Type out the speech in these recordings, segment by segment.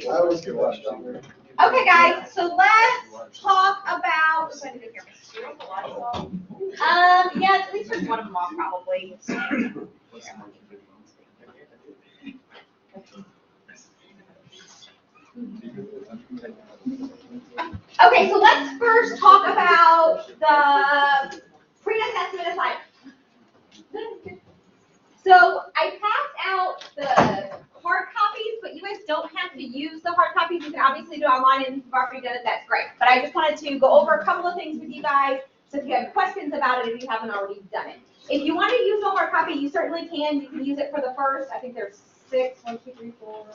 I always get watched on. Okay, guys, so let's talk about. Yeah, at least there's one of them off probably. Okay, so let's first talk about the pre-assessment assignment. So I passed out the hard copies, but you guys don't have to use the hard copies. You can obviously do it online, and if you've already done it, that's great. But I just wanted to go over a couple of things with you guys, so if you have questions about it, if you haven't already done it. If you want to use the hard copy, you certainly can. You can use it for the first, I think there's 6, 1, 2, 3, 4,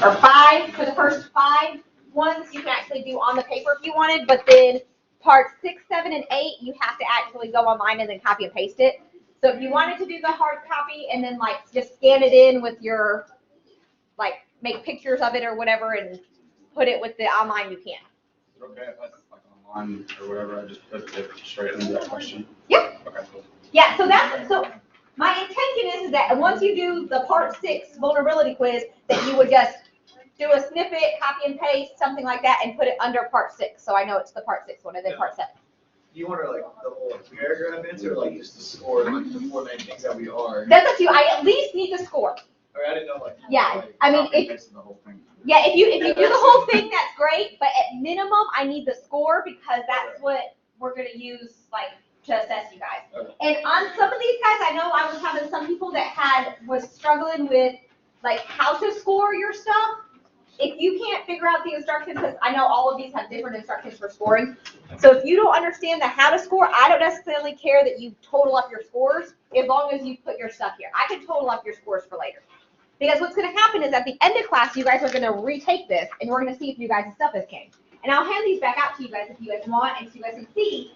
or 5. For the first 5 ones, you can actually do on the paper if you wanted, but then parts 6, 7, and 8, you have to actually go online and then copy and paste it. So if you wanted to do the hard copy and then like just scan it in with your, like make pictures of it or whatever and put it with the online, you can. Okay, if that's like online or whatever, I just put it straight into that question. Yep. Okay, cool. Yeah, so my intention is that once you do the part 6 vulnerability quiz, that you would just do a snippet, copy and paste, something like that, and put it under part 6. So I know it's the part 6 one and then part 7. You want to like the whole paragraph answer, or like just the score, like the 4 main things that we are? That's up to you. I at least need the score. Or I didn't know like. Yeah, like, I mean, Copy and if paste the whole thing. yeah, if you do the whole thing, that's great. But at minimum, I need the score because that's what we're gonna use like to assess you guys. Okay. And on some of these guys, I know I was having some people that was struggling with like how to score your stuff. If you can't figure out the instructions, because I know all of these have different instructions for scoring. So if you don't understand the how to score, I don't necessarily care that you total up your scores as long as you put your stuff here. I can total up your scores for later. Because what's going to happen is at the end of class, you guys are going to retake this, and we're going to see if you guys' stuff has changed. And I'll hand these back out to you guys if you guys want, and so you guys can see,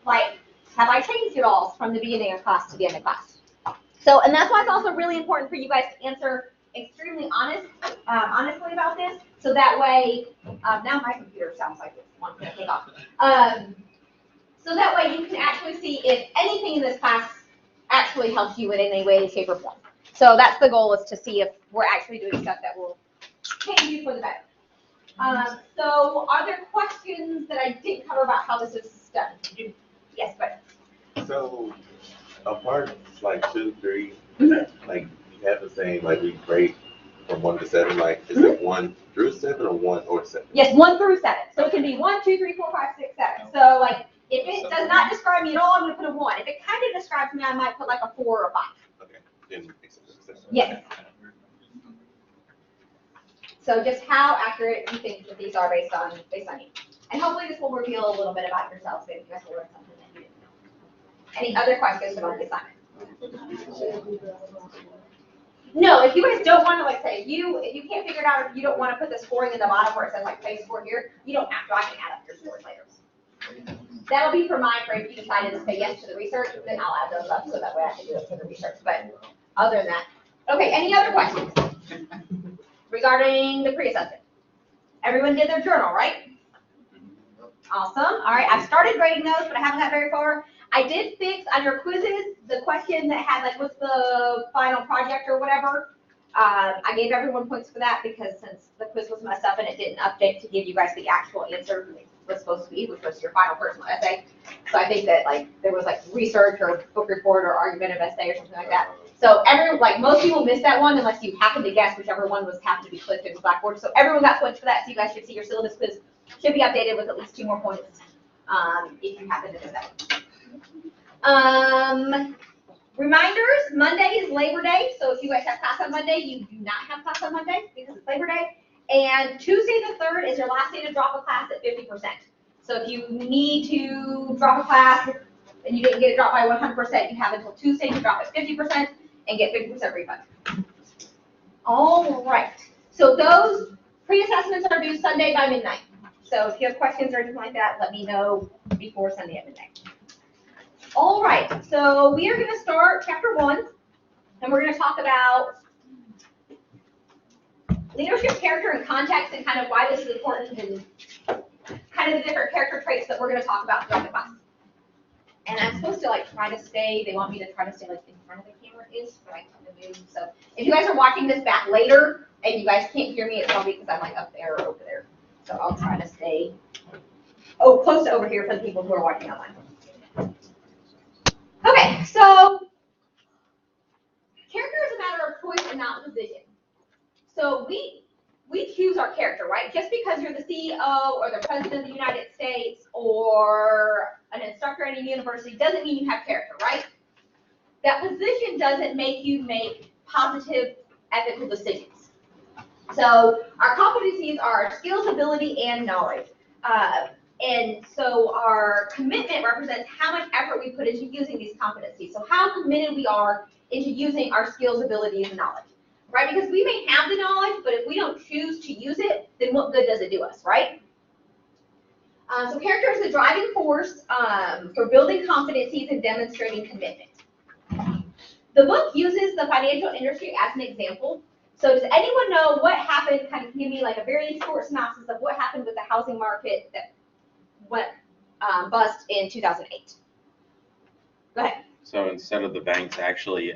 like, have I changed it all from the beginning of class to the end of class? So, and that's why it's also really important for you guys to answer extremely honestly about this, so that way, now my computer sounds like it's wanting to take off. So that way you can actually see if anything in this class actually helps you in any way, shape, or form. So that's the goal, is to see if we're actually doing stuff that will change you for the better. So are there questions that I didn't cover about how this is done? Yes, but. So, apart like 2, 3, Mm-hmm. like you have the same, like we rate from 1 to 7, like is it 1 through 7 or 1 or 7? Yes, 1 through 7. So it can be 1, 2, 3, 4, 5, 6, 7. So like, if it does not describe me at all, I'm going to put a 1. If it kind of describes me, I might put like a 4 or a 5. Okay, then Yes. So just how accurate you think that these are based on you. And hopefully this will reveal a little bit about yourselves, so you guys will learn something that you didn't know. Any other questions about the assignment? No, if you guys don't want to, like say, if you can't figure it out, or you don't want to put the scoring in the bottom where it says like base score here, you don't have to. I can add up your scores later. That'll be for mine, for if you decided to say yes to the research, then I'll add those up so that way I can do it for the research. But other than that, okay, any other questions regarding the pre-assessment? Everyone did their journal, right? Awesome. All right, I've started grading those, but I haven't got very far. I did fix on your quizzes the question that had like, what's the final project or whatever. I gave everyone points for that because since the quiz was messed up and it didn't update to give you guys the actual answer it was supposed to be, which was your final personal essay. So I think that like there was like research or book report or argumentative essay or something like that. So most people missed that one unless you happen to guess whichever one happened to be clicked in Blackboard. So everyone got points for that. So you guys should see your syllabus quiz should be updated with at least 2 more points if you happen to miss that. Reminders, Monday is Labor Day, so if you guys have class on Monday, you do not have class on Monday because it's Labor Day. And Tuesday the 3rd is your last day to drop a class at 50%. So if you need to drop a class and you didn't get it dropped by 100%, you have until Tuesday to drop at 50% and get 50% refund. All right, so those pre-assessments are due Sunday by midnight. So if you have questions or anything like that, let me know before Sunday at midnight. All right, so we are going to start chapter 1, and we're going to talk about leadership, character, and context, and kind of why this is important, and kind of the different character traits that we're going to talk about throughout the class. And I'm supposed to like try to stay, they want me to try to stay like in front of the camera is, but I kind of move. So if you guys are watching this back later and you guys can't hear me, it's probably because I'm like up there or over there. So I'll try to stay, close to over here for the people who are watching online. Okay, so character is a matter of choice and not decision. So we choose our character, right? Just because you're the CEO or the President of the United States or an instructor at a university doesn't mean you have character, right? That position doesn't make you make positive ethical decisions. So our competencies are our skills, ability, and knowledge. And so our commitment represents how much effort we put into using these competencies. So how committed we are into using our skills, abilities, and knowledge, right? Because we may have the knowledge, but if we don't choose to use it, then what good does it do us, right? So character is the driving force for building competencies and demonstrating commitment. The book uses the financial industry as an example. So does anyone know what happened, kind of give me like a very short synopsis of what happened with the housing market that went bust in 2008? Go ahead. So instead of the banks actually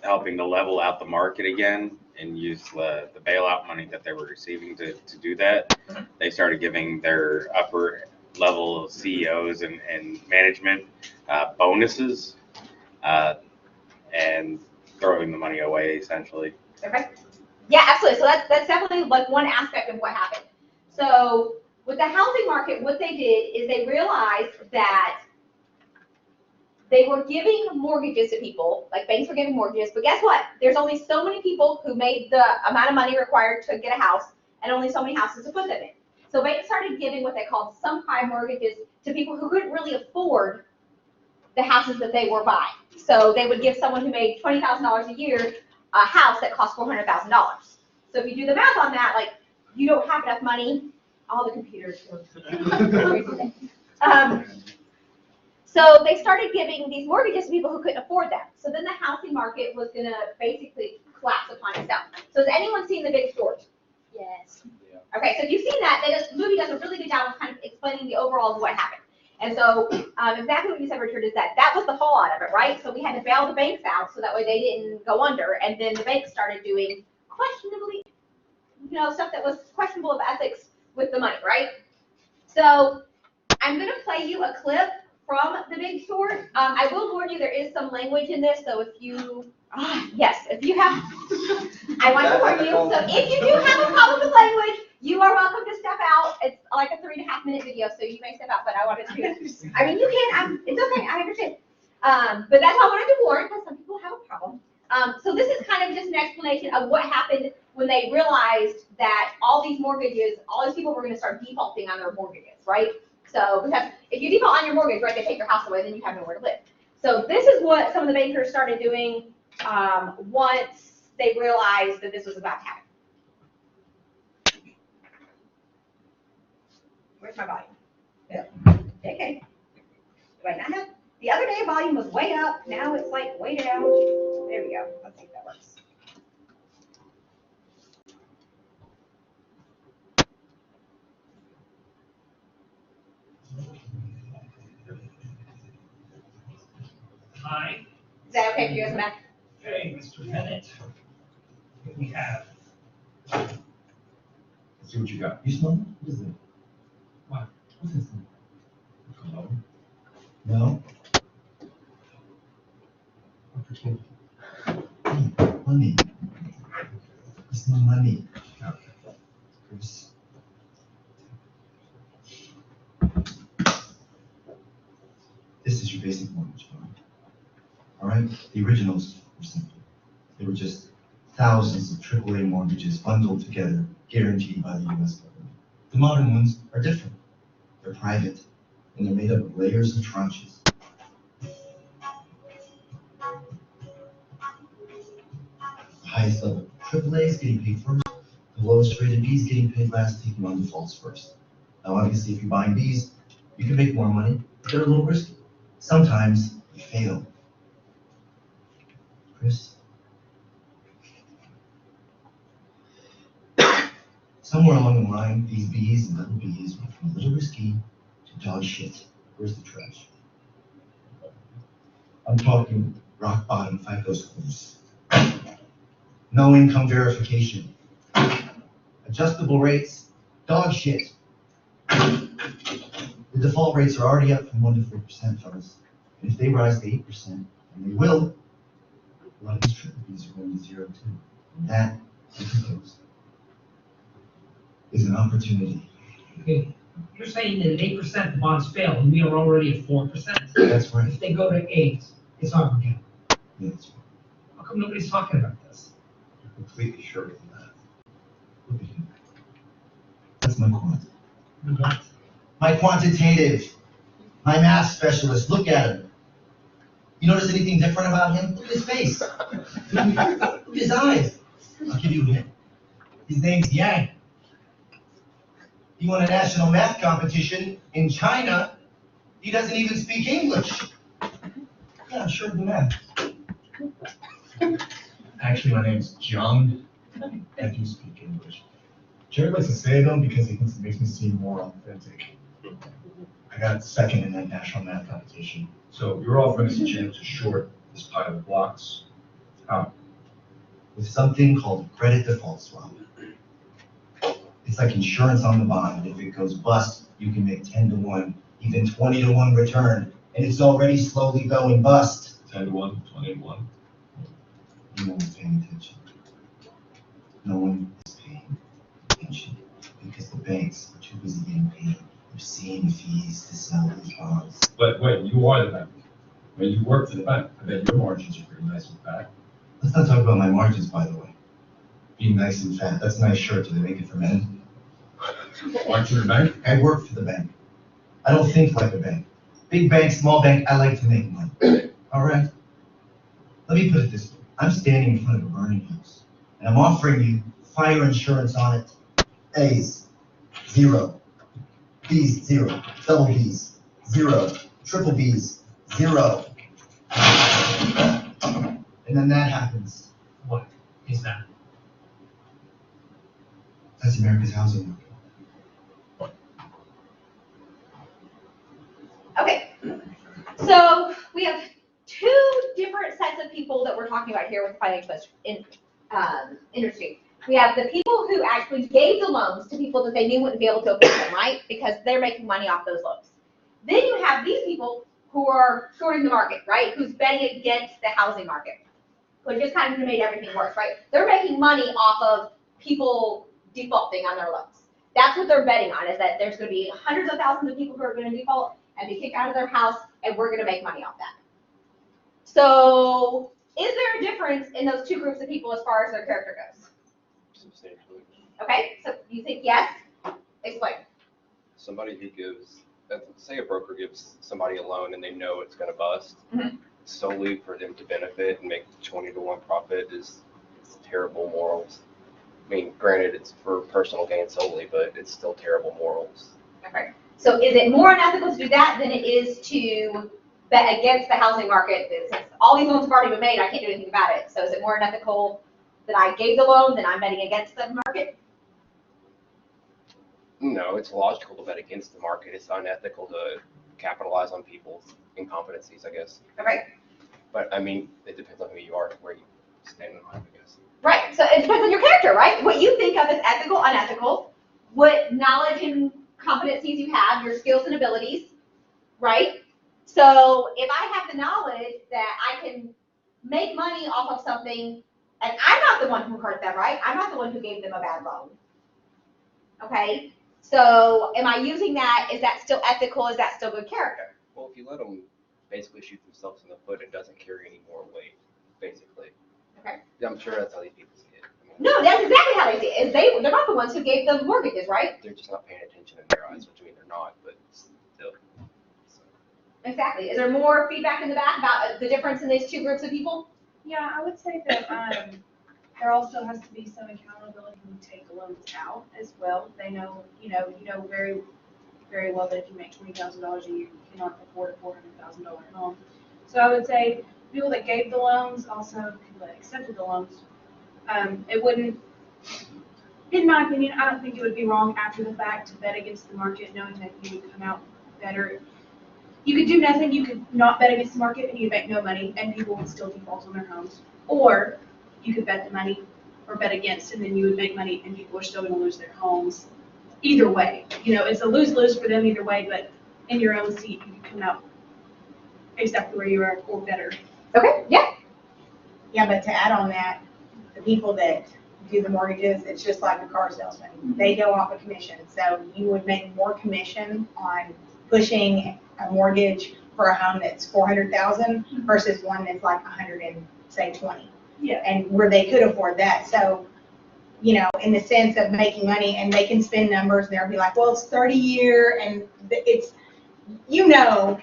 helping to level out the market again and use the bailout money that they were receiving to do that, they started giving their upper level CEOs and management bonuses and throwing the money away essentially. Okay. Yeah, absolutely. So that's definitely like one aspect of what happened. So with the housing market, what they did is they realized that they were giving mortgages to people, like banks were giving mortgages, but guess what? There's only so many people who made the amount of money required to get a house and only so many houses to put them in. So banks started giving what they called subprime mortgages to people who couldn't really afford the houses that they were buying. So they would give someone who made $20,000 a year a house that cost $400,000. So if you do the math on that, like you don't have enough money. All the computers are so they started giving these mortgages to people who couldn't afford them. So then the housing market was going to basically collapse upon itself. So has anyone seen The Big Short? Yes. Yeah. Okay, so if you've seen that, the movie does a really good job of kind of explaining the overall of what happened. And so exactly what you said, Richard, is that was the fallout of it, right? So we had to bail the banks out so that way they didn't go under. And then the banks started doing questionably, stuff that was questionable of ethics with the money, right? So I'm going to play you a clip from The Big Short. I will warn you, there is some language in this, so if you, if you have, I want to warn you, so if you do have a problem with language, you are welcome to step out. It's like a 3.5 minute video, so you may step out, but I wanted to, I mean, you can, it's okay, I understand. But that's why I wanted to warn, because some people have a problem. So this is kind of just an explanation of what happened when they realized that all these mortgages, all these people were going to start defaulting on their mortgages, right? So because if you default on your mortgage, right, they take your house away, then you have nowhere to live. So this is what some of the bankers started doing once they realized that this was about to happen. Where's my volume? Yeah. Okay. Do I not have? The other day volume was way up. Now it's like way down. There we go. I think that works. Hi. Is that okay for you, Matt? Hey, Mr. Bennett. What we have? Let's see what you got. You smell it? What is it? What? What's this thing? Cologne? No? Money. It's no money. Chris. This is your basic mortgage bond. All right? The originals were simple. They were just thousands of AAA mortgages bundled together, guaranteed by the U.S. government. The modern ones are different. They're private, and they're made up of layers and tranches. The highest level AAA is getting paid first. The lowest rated B is getting paid last, taking on defaults first. Now, obviously, if you're buying Bs, you can make more money, but they're a little risky. Sometimes you fail. Chris? Somewhere along the line, these Bs and little Bs went from a little risky to dog shit. Where's the trash? I'm talking rock bottom FICO scores. No income verification. Adjustable rates, dog shit. The default rates are already up from 1 to 4%, fellas. And if they rise to 8%, and they will, a lot of these triple Bs are going to 0 too. And that, is an opportunity. Okay, you're saying that at 8% the bonds fail, and we are already at 4%. That's right. If they go to 8, it's Armageddon. Yeah, that's right. How come nobody's talking about this? You're completely sure of that. Look at him. That's my quant. What? My quantitative, my math specialist, look at him. You notice anything different about him? Look at his face. Look at his eyes. I'll give you a hint. His name's Yang. He won a national math competition in China. He doesn't even speak English. Yeah, I'm sure of the math. Actually, my name's John. I do speak English. Jerry likes to say it though because he thinks it makes me seem more authentic. I got second in that national math competition. So you're offering us a chance to short this pile of blocks. How? With something called a credit default swap. It's like insurance on the bond. If it goes bust, you can make 10 to 1, even 20 to 1 return, and it's already slowly going bust. 10 to 1, 20 to 1. No one's paying attention. No one is paying attention because the banks are too busy getting paid. They're seeing fees to sell these bonds. But wait, you are the bank. I mean, you work for the bank. I bet your margins are pretty nice and fat. Let's not talk about my margins, by the way. Being nice and fat, that's a nice shirt. Do they make it for men? Aren't you the bank? I work for the bank. I don't think like a bank. Big bank, small bank, I like to make money. All right? Let me put it this way. I'm standing in front of a burning house, and I'm offering you fire insurance on it. A's, 0. B's, 0. Double B's, 0. Triple B's, 0. And then that happens. What is that? That's America's housing market. Okay, so we have two different sets of people that we're talking about here with the financial industry. We have the people who actually gave the loans to people that they knew wouldn't be able to afford them, right? Because they're making money off those loans. Then you have these people who are shorting the market, right? Who's betting against the housing market, which just kind of made everything worse, right? They're making money off of people defaulting on their loans. That's what they're betting on, is that there's going to be hundreds of thousands of people who are going to default and be kicked out of their house, and we're going to make money off that. So is there a difference in those two groups of people as far as their character goes? Substantially. Okay, so you think yes? Explain. Somebody who gives, say a broker gives somebody a loan and they know it's gonna bust, Mhm. solely for them to benefit and make 20 to 1 profit is terrible morals. I mean, granted, it's for personal gain solely, but it's still terrible morals. Okay, so is it more unethical to do that than it is to bet against the housing market? Since all these loans have already been made, I can't do anything about it. So is it more unethical that I gave the loan than I'm betting against the market? No, it's logical to bet against the market. It's unethical to capitalize on people's incompetencies, I guess. Okay, But I mean, it depends on who you are and where you stand in life, I guess. right, so it depends on your character, right? What you think of as ethical, unethical, what knowledge and competencies you have, your skills and abilities, right? So if I have the knowledge that I can make money off of something, and I'm not the one who hurt them, right? I'm not the one who gave them a bad loan. Okay, so am I using that? Is that still ethical? Is that still good character? Well, if you let them basically shoot themselves in the foot, it doesn't carry any more weight, basically. Okay. Yeah, I'm sure that's how these people see it. I mean, No, that's exactly how they see it. Is they're not the ones who gave them mortgages, right? they're just not paying attention in their eyes, which I mean they're not, but still. So. Exactly. Is there more feedback in the back about the difference in these two groups of people? Yeah, I would say that there also has to be some accountability when you take the loans out as well. They know, you know very, very well that if you make $20,000 a year, you cannot afford a $400,000 home. So I would say people that gave the loans, also people that accepted the loans, it wouldn't, in my opinion, I don't think it would be wrong after the fact to bet against the market, knowing that you would come out better. You could do nothing, you could not bet against the market and you'd make no money and people would still default on their homes. Or you could bet the money or bet against, and then you would make money and people are still gonna lose their homes. Either way, you know, it's a lose-lose for them either way, but in your own seat, you come out exactly where you are or better. Okay, yeah. Yeah, but to add on that, the people that do the mortgages, it's just like a car salesman. They go off a commission. So you would make more commission on pushing a mortgage for a home that's 400,000 versus one that's like 120. Yeah. And where they could afford that. So, you know, in the sense of making money, and they can spin numbers and they'll be like, well, it's 30-year and it's, you know,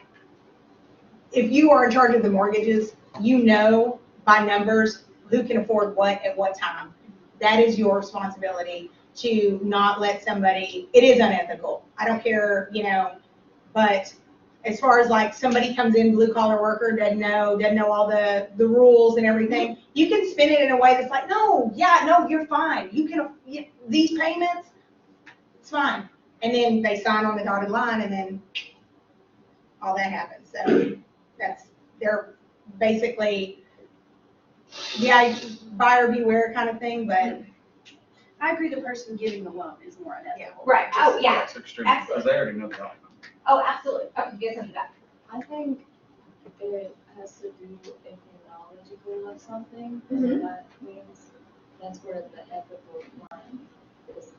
if you are in charge of the mortgages, you know by numbers who can afford what at what time. That is your responsibility to not let somebody, it is unethical. I don't care, you know, but as far as like somebody comes in, blue collar worker, doesn't know all the rules and everything, you can spin it in a way that's like, no, you're fine. You can, these payments, it's fine. And then they sign on the dotted line and then all that happens. So they're basically, buyer beware kind of thing, but. I agree the person giving the loan is more unethical. Right, oh, yeah. That's extreme, because they already know the outcome. Oh, absolutely. Okay, get something back. I think it has to do if you're knowledgeable of something, Mhm. and that means that's where the ethical line is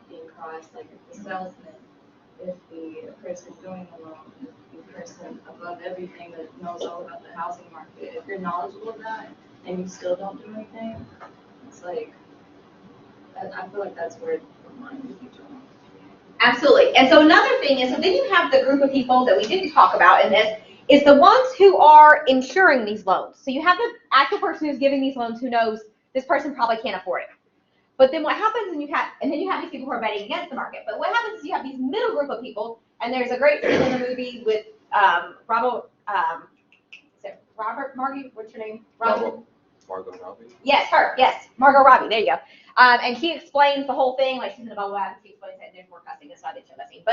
being crossed. Like if the salesman, if the person doing the loan, if the person above everything that knows all about the housing market, if you're knowledgeable of that and you still don't do anything, it's like, I feel like that's where the line would be drawn. Absolutely. And so another thing is, so then you have the group of people that we didn't talk about in this, is the ones who are insuring these loans. So you have the actual person who's giving these loans who knows this person probably can't afford it. But then what happens, and then you have these people who are betting against the market. But what happens is you have these middle group of people, and there's a great scene in the movie with Robert Margie, what's your name? Margot Robbie. Yes, her. Yes, Margot Robbie. There you go. And she explains the whole thing, like she's in a bubble bath. She explains that there's more cussing. That's why I didn't show that scene.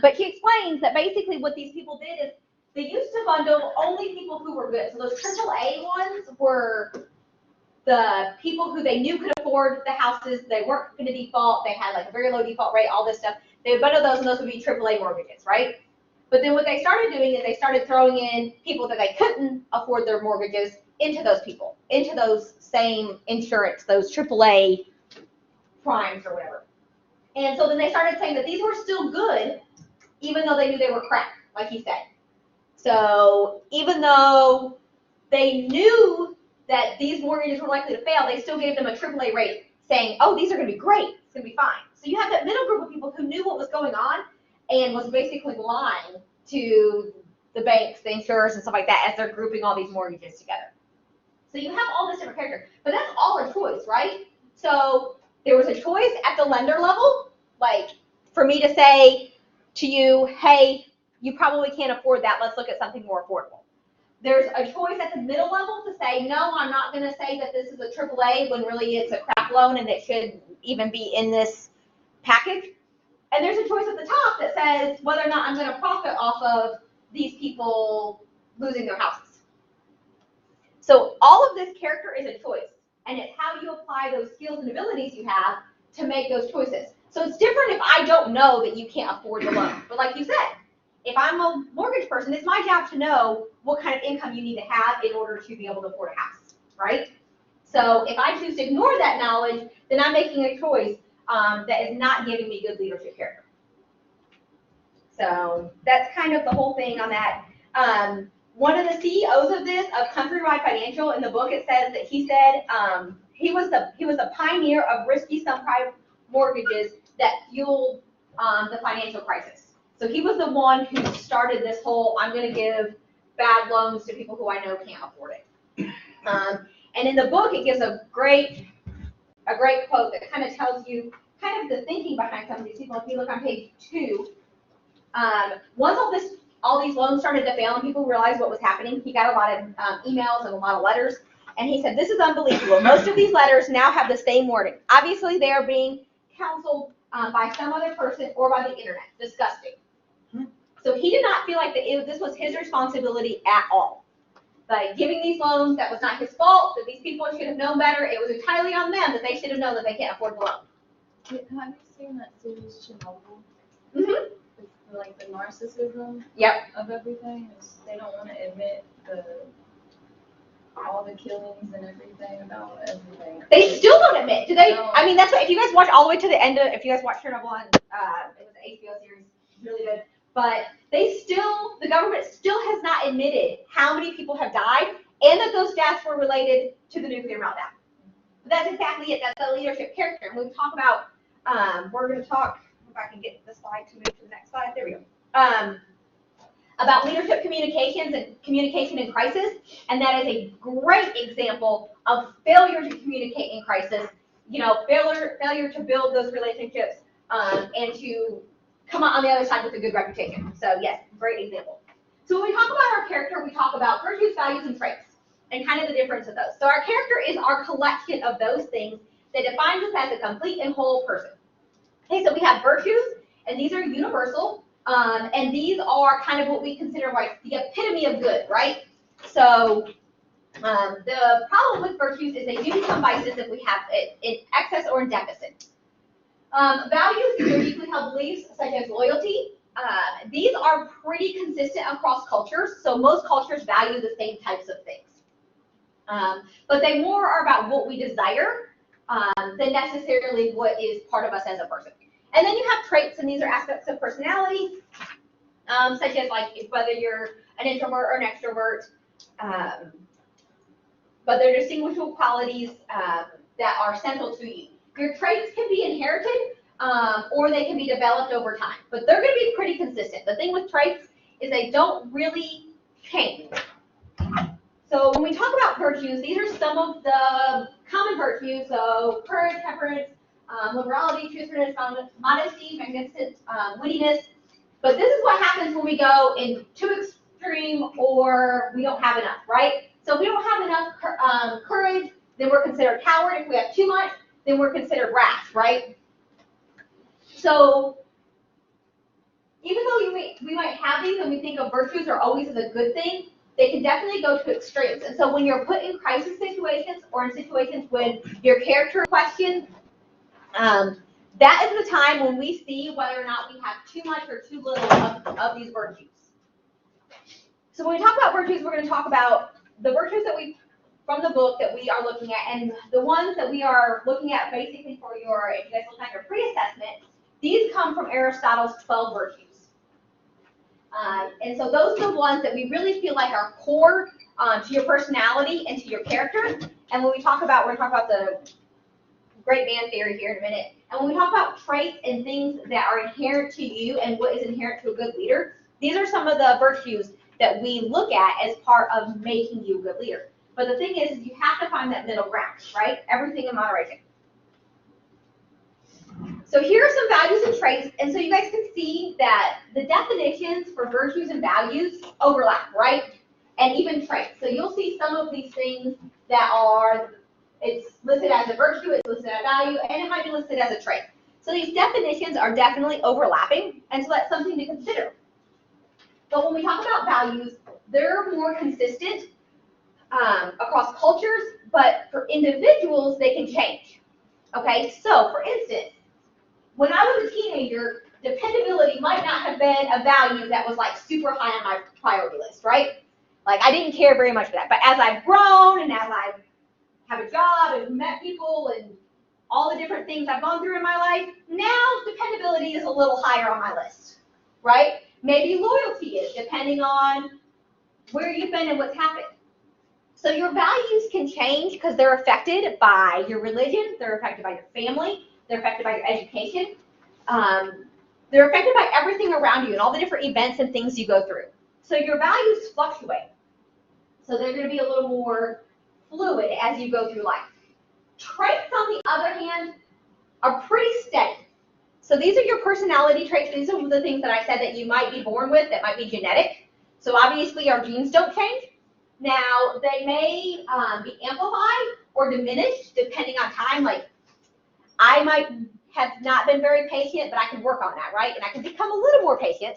But she explains that basically what these people did is they used to bundle only people who were good. So those AAA ones were the people who they knew could afford the houses. They weren't going to default. They had like a very low default rate. All this stuff. They would bundle those, and those would be AAA mortgages, right? But then what they started doing is they started throwing in people that they couldn't afford their mortgages into those people, into those same insurance, those AAA primes or whatever. And so then they started saying that these were still good, even though they knew they were crap, like he said. So even though they knew that these mortgages were likely to fail, they still gave them a AAA rate, saying, oh, these are going to be great, it's going to be fine. So you have that middle group of people who knew what was going on and was basically lying to the banks, the insurers, and stuff like that as they're grouping all these mortgages together. So you have all this different character, but that's all a choice, right? So there was a choice at the lender level, like for me to say to you, hey, you probably can't afford that, let's look at something more affordable. There's a choice at the middle level to say, no, I'm not going to say that this is a AAA when really it's a crap loan and it should even be in this package. And there's a choice at the top that says whether or not I'm going to profit off of these people losing their houses. So all of this character is a choice, and it's how you apply those skills and abilities you have to make those choices. So it's different if I don't know that you can't afford the loan. But like you said, if I'm a mortgage person, it's my job to know what kind of income you need to have in order to be able to afford a house, right? So if I choose to ignore that knowledge, then I'm making a choice that is not giving me good leadership character. So that's kind of the whole thing on that. One of the CEOs of this, of Countrywide Financial, in the book, it says that he said he was the pioneer of risky subprime mortgages that fueled the financial crisis. So he was the one who started this whole, I'm going to give bad loans to people who I know can't afford it. And in the book, it gives a great quote that kind of tells you kind of the thinking behind some of these people. If you look on page 2, once all these loans started to fail and people realized what was happening, he got a lot of emails and a lot of letters, and he said, this is unbelievable. Most of these letters now have the same wording. Obviously, they are being counseled by some other person or by the internet. Disgusting. So he did not feel like this was his responsibility at all. by giving these loans. That was not his fault, that these people should have known better. It was entirely on them that they should have known that they can't afford the loan. Have you seen that series Chernobyl? Mm-hmm. It's like the narcissism Yep. of everything. They don't want to admit all the killings and everything about everything. They still don't admit. Do they? No. I mean, that's what, if you guys watch all the way to the end of, if you guys watch Chernobyl on, it was an HBO series, really good. But the government still has not admitted how many people have died and that those deaths were related to the nuclear meltdown. But that's exactly it. That's the leadership character. And when we talk about, we're going to talk, if I can get the slide to move to the next slide. There we go. About leadership communications and communication in crisis. And that is a great example of failure to communicate in crisis. You know, failure to build those relationships and to come out on the other side with a good reputation. So yes, great example. So when we talk about our character, we talk about virtues, values, and traits, and kind of the difference of those. So our character is our collection of those things that defines us as a complete and whole person. Okay, so we have virtues, and these are universal, and these are kind of what we consider like the epitome of good, right? So the problem with virtues is they do become vices if we have it in excess or in deficit. Values, these are deeply held beliefs such as loyalty. These are pretty consistent across cultures, so most cultures value the same types of things. But they more are about what we desire than necessarily what is part of us as a person. And then you have traits, and these are aspects of personality, such as like whether you're an introvert or an extrovert, but they're distinguishable qualities that are central to you. Your traits can be inherited, or they can be developed over time, but they're going to be pretty consistent. The thing with traits is they don't really change. So when we talk about virtues, these are some of the common virtues. So courage, temperance, liberality, truthfulness, modesty, magnificence, wittiness. But this is what happens when we go in too extreme or we don't have enough, right? So if we don't have enough courage, then we're considered coward. If we have too much, then we're considered rash, right? So even though we might have these and we think of virtues are always as a good thing, they can definitely go to extremes. And so when you're put in crisis situations or in situations when your character is questioned, that is the time when we see whether or not we have too much or too little of these virtues. So when we talk about virtues, we're going to talk about the virtues that from the book that we are looking at, and the ones that we are looking at basically for your, if you guys look at your pre-assessment, these come from Aristotle's 12 virtues. And so those are the ones that we really feel like are core to your personality and to your character. And when we talk about, we're going to talk about the great man theory here in a minute. And when we talk about traits and things that are inherent to you and what is inherent to a good leader, these are some of the virtues that we look at as part of making you a good leader. But the thing is, you have to find that middle ground, right? Everything in moderation. So here are some values and traits, and so you guys can see that the definitions for virtues and values overlap, right? And even traits. So you'll see some of these things that are, it's listed as a virtue, it's listed as a value, and it might be listed as a trait. So these definitions are definitely overlapping, and so that's something to consider. But when we talk about values, they're more consistent across cultures, but for individuals, they can change. Okay, so for instance, when I was a teenager, dependability might not have been a value that was like super high on my priority list, right? Like I didn't care very much for that. But as I've grown and as I have a job and met people and all the different things I've gone through in my life, now dependability is a little higher on my list, right? Maybe loyalty is, depending on where you've been and what's happened. So your values can change because they're affected by your religion, they're affected by your family, they're affected by your education. They're affected by everything around you and all the different events and things you go through. So your values fluctuate. So they're going to be a little more fluid as you go through life. Traits, on the other hand, are pretty steady. So these are your personality traits. These are the things that I said that you might be born with that might be genetic. So obviously our genes don't change. Now, they may be amplified or diminished depending on time. Like, I might have not been very patient, but I can work on that, right? And I can become a little more patient.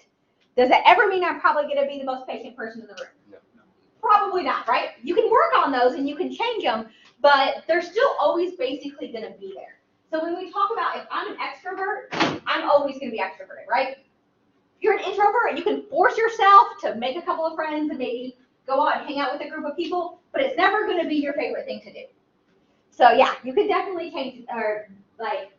Does that ever mean I'm probably going to be the most patient person in the room? No. Probably not, right? You can work on those and you can change them, but they're still always basically gonna be there. So when we talk about if I'm an extrovert, I'm always gonna be extroverted, right? If you're an introvert, you can force yourself to make a couple of friends and maybe go out and hang out with a group of people, but it's never gonna be your favorite thing to do. So yeah, you can definitely change, or like,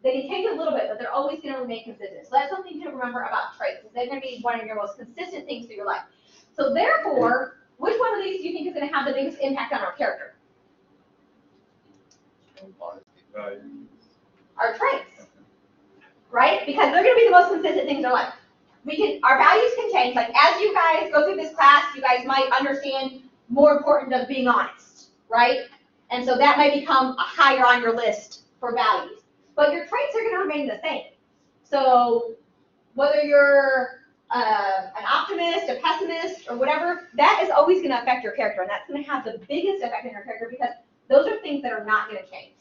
they can change a little bit, but they're always gonna remain consistent. So that's something to remember about traits, is they're gonna be one of your most consistent things through your life. So therefore, which one of these do you think is gonna have the biggest impact on our character? Our traits, right? Because they're gonna be the most consistent things in our life. Our values can change, like as you guys go through this class, you guys might understand more important of being honest, right? And so that might become higher on your list for values. But your traits are gonna remain the same. So whether you're an optimist, a pessimist, or whatever, that is always gonna affect your character, and that's gonna have the biggest effect on your character because those are things that are not gonna change.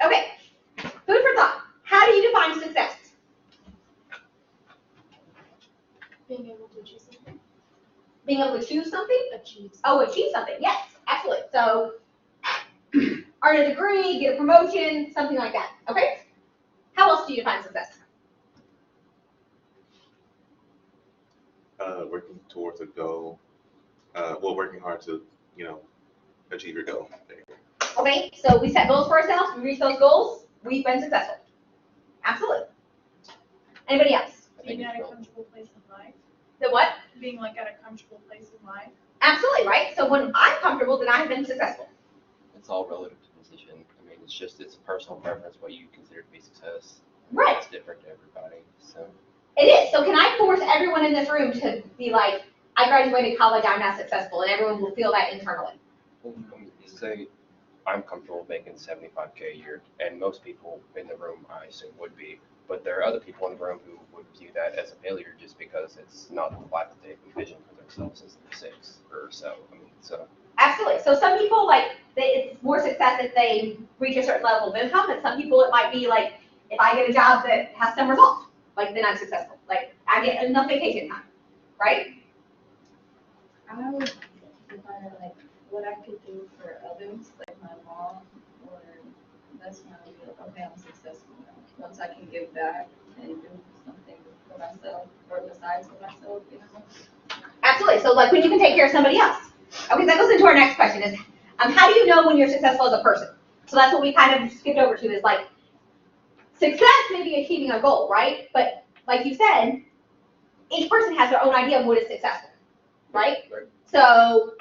Okay, food for thought. How do you define success? Being able to achieve something. Being able to choose something? Achieve. Oh, achieve something, yes, absolutely. So, earn a degree, get a promotion, something like that, okay? How else do you define success? Working towards a goal, working hard to, achieve your goal. There you go. Okay, so we set goals for ourselves, we reach those goals, we've been successful. Absolutely. Anybody else? Being at a comfortable place in life, The what? being like at a comfortable place in life. Absolutely, right? So when I'm comfortable, then I have been successful. It's all relative to position. I mean, it's personal preference, what you consider to be success. Right. It's different to everybody, so. It is. So can I force everyone in this room to be like, I graduated college, I'm not successful, and everyone will feel that internally? Well, you say, I'm comfortable making $75K a year, and most people in the room, I assume, would be. But there are other people in the room who would view that as a failure just because it's not the life that they envision for themselves as they're 6 or so. I mean, so. Absolutely. So some people, it's more success if they reach a certain level of income, and some people it might be like, if I get a job that has some results, then I'm successful. Like, I get enough vacation time, right? I would define it like what I could do for others, like my mom, or that's when I would be like, okay, I'm successful now. Once I can give back and do something for myself, or besides for myself, Absolutely. So when you can take care of somebody else. Okay, that goes into our next question is, how do you know when you're successful as a person? So that's what we kind of skipped over to is success may be achieving a goal, right? But like you said, each person has their own idea of what is successful, right? Right. So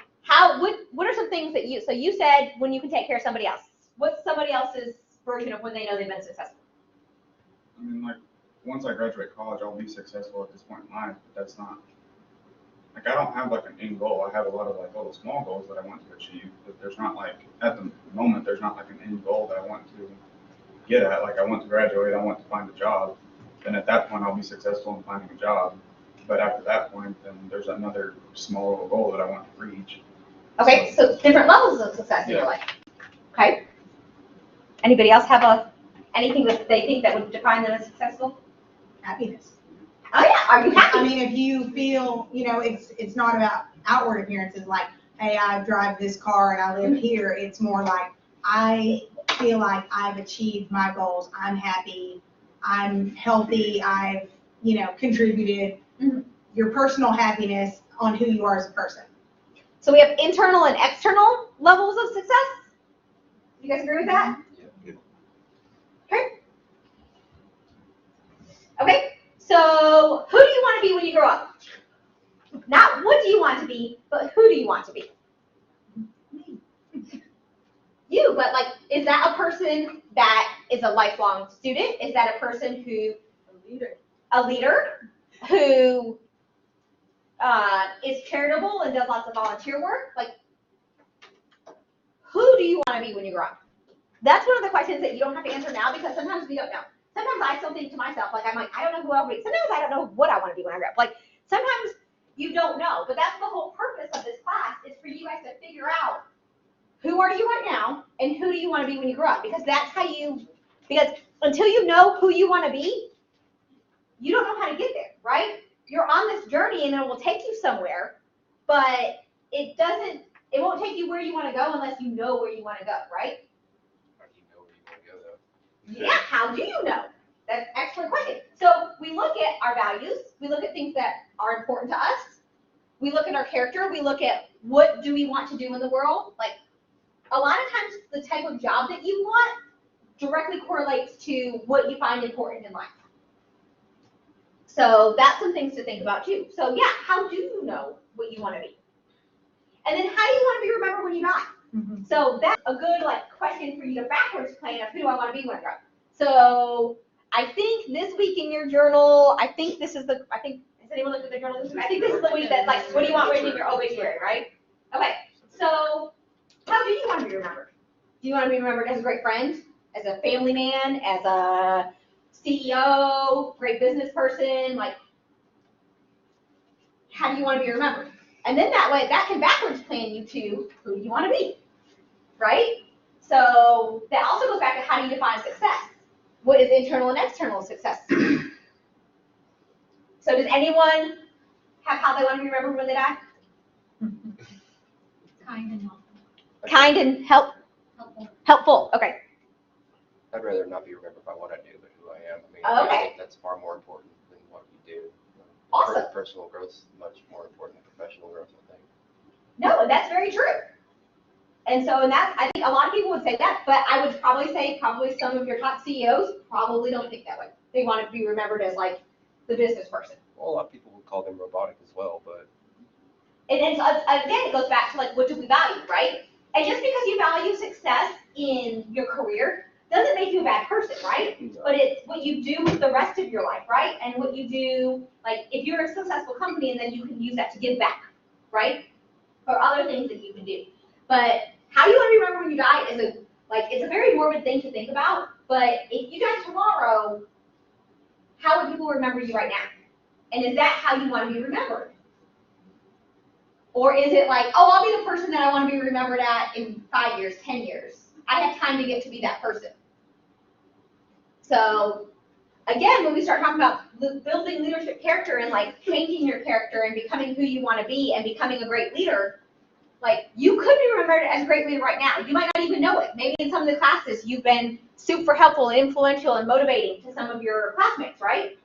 what are some things that you said when you can take care of somebody else? What's somebody else's version of when they know they've been successful? I mean, once I graduate college, I'll be successful at this point in life, but that's not, I don't have an end goal. I have a lot of little small goals that I want to achieve, but there's not at the moment, there's not an end goal that I want to get at. I want to graduate, I want to find a job, then at that point I'll be successful in finding a job. But after that point, then there's another small little goal that I want to reach. Okay, so different levels of success in your life. Okay. Anybody else have anything that they think that would define them as successful? Happiness. Oh yeah, are you happy? I mean, if you feel, it's not about outward appearances like, hey, I drive this car and I live here. It's more like, I feel like I've achieved my goals. I'm happy. I'm healthy. I've, contributed. Mm-hmm. Your personal happiness on who you are as a person. So we have internal and external levels of success. You guys agree with that? Yeah. Okay. Okay. So who do you want to be when you grow up? Not what do you want to be, but who do you want to be? You, but is that a person that is a lifelong student? Is that a person who a leader who is charitable and does lots of volunteer work? Who do you want to be when you grow up? That's one of the questions that you don't have to answer now because sometimes we don't know. Sometimes I still think to myself, I don't know who I want to be. Sometimes I don't know what I want to be when I grow up. Sometimes you don't know, but that's the whole purpose of this class is for you guys to figure out who are you right now and who do you want to be when you grow up? Because that's how because until you know who you want to be, you don't know how to get there, right? you're on this journey and it will take you somewhere, but it won't take you where you want to go unless you know where you want to go, right? How do you know where you want to go though? Yeah, how do you know? That's an excellent question. So we look at our values, we look at things that are important to us, we look at our character, we look at what do we want to do in the world. Like, a lot of times the type of job that you want directly correlates to what you find important in life. So that's some things to think about too. So yeah, how do you know what you want to be? And then how do you want to be remembered when you die? So that's a good question for you to backwards plan of who do I want to be when I grow up. So I think this week in your journal, has anyone looked at their journal this week? I think this is the week that's like, what do you want written in your obituary, right? Okay, so how do you want to be remembered? Do you want to be remembered as a great friend, as a family man, as a CEO, great business person? Like, how do you want to be remembered? And then that way, that can backwards plan you to who you want to be, right? So that also goes back to how do you define success? What is internal and external success? So does anyone have how they want to be remembered when they die? Kind and helpful. Kind and helpful. Okay. I'd rather not be remembered by what I do, but who I am. I mean, Okay. I think that's far more important than what you do. Awesome. Personal growth is much more important than professional growth, I think. No, that's very true. And so, I think a lot of people would say that, but I would probably say some of your top CEOs probably don't think that way. They want to be remembered as like the business person. Well, a lot of people would call them robotic as well, but And then so, again, it goes back to like, what do we value, right? And just because you value success in your career doesn't make you a bad person, right? But it's what you do with the rest of your life, right? And what you do, like if you're a successful company and then you can use that to give back, right? Or other things that you can do. But how you want to be remembered when you die is it's a very morbid thing to think about. But if you die tomorrow, how would people remember you right now? And is that how you want to be remembered? Or is it like, oh, I'll be the person that I want to be remembered at in 5 years, 10 years. I have time to get to be that person. So again, when we start talking about building leadership character and like changing your character and becoming who you want to be and becoming a great leader, like you could be remembered as a great leader right now. You might not even know it. Maybe in some of the classes you've been super helpful and influential and motivating to some of your classmates, right?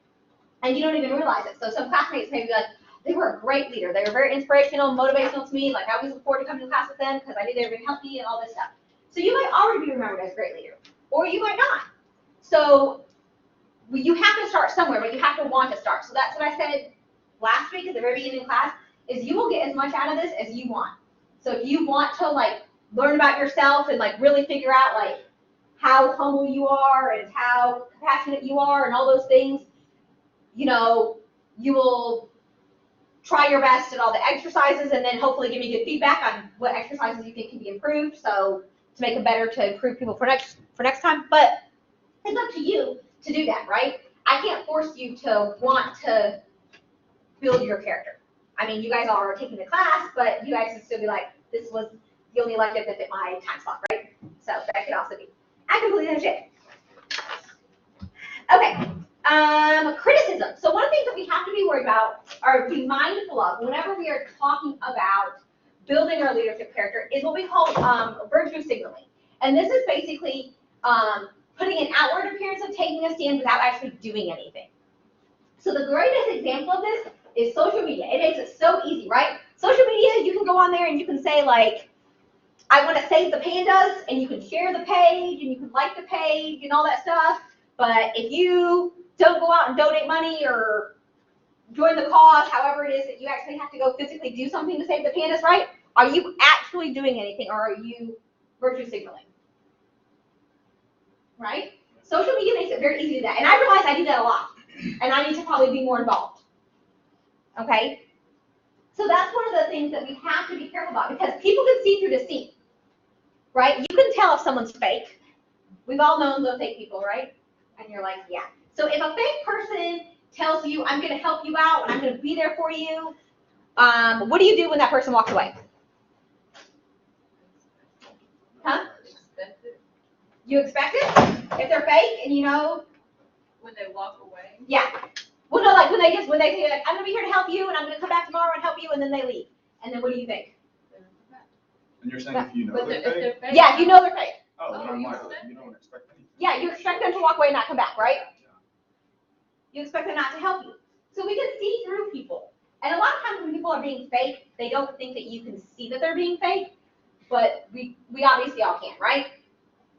And you don't even realize it. So some classmates may be like, they were a great leader. They were very inspirational, motivational to me. Like I always look forward to coming to class with them because I knew they were going to help me and all this stuff. So you might already be remembered as a great leader, or you might not. So you have to start somewhere, but you have to want to start. So that's what I said last week at the very beginning of class, is you will get as much out of this as you want. So if you want to like learn about yourself and like really figure out like how humble you are and how compassionate you are and all those things, you will try your best at all the exercises and then hopefully give me good feedback on what exercises you think can be improved. So to make it better to improve people for next time. But it's up to you to do that, right? I can't force you to want to build your character. I mean, you guys all are taking the class, but you guys can still be like, this was the only elective that fit my time slot, right? So that could also be. I completely understand. Okay. Criticism. So one of the things that we have to be worried about or be mindful of whenever we are talking about building our leadership character is what we call virtue signaling. And this is basically putting an outward appearance of taking a stand without actually doing anything. So the greatest example of this is social media. It makes it so easy, right? Social media, you can go on there and you can say like, I want to save the pandas, and you can share the page and you can like the page and all that stuff. But if you don't go out and donate money or join the cause, however it is that you actually have to go physically do something to save the pandas, right? Are you actually doing anything, or are you virtue signaling? Right? Social media makes it very easy to do that. And I realize I do that a lot. And I need to probably be more involved. Okay? So that's one of the things that we have to be careful about, because people can see through deceit. Right? You can tell if someone's fake. We've all known the fake people, right? And you're like, yeah. So if a fake person tells you, I'm going to help you out and I'm going to be there for you, what do you do when that person walks away? Huh? You expect it? If they're fake and you know? When they walk away? Yeah. Well, no, like when they say like, I'm gonna be here to help you and I'm gonna come back tomorrow and help you and then they leave. And then what do you think? And you're saying if you know But they're if they're fake? fake. Yeah, if you know they're fake. Oh, then Oh, I'm you like, expect you don't expect anything. Yeah, you expect them to walk away and not come back, right? You expect them not to help you. So we can see through people. And a lot of times when people are being fake, they don't think that you can see that they're being fake, but we obviously all can, right?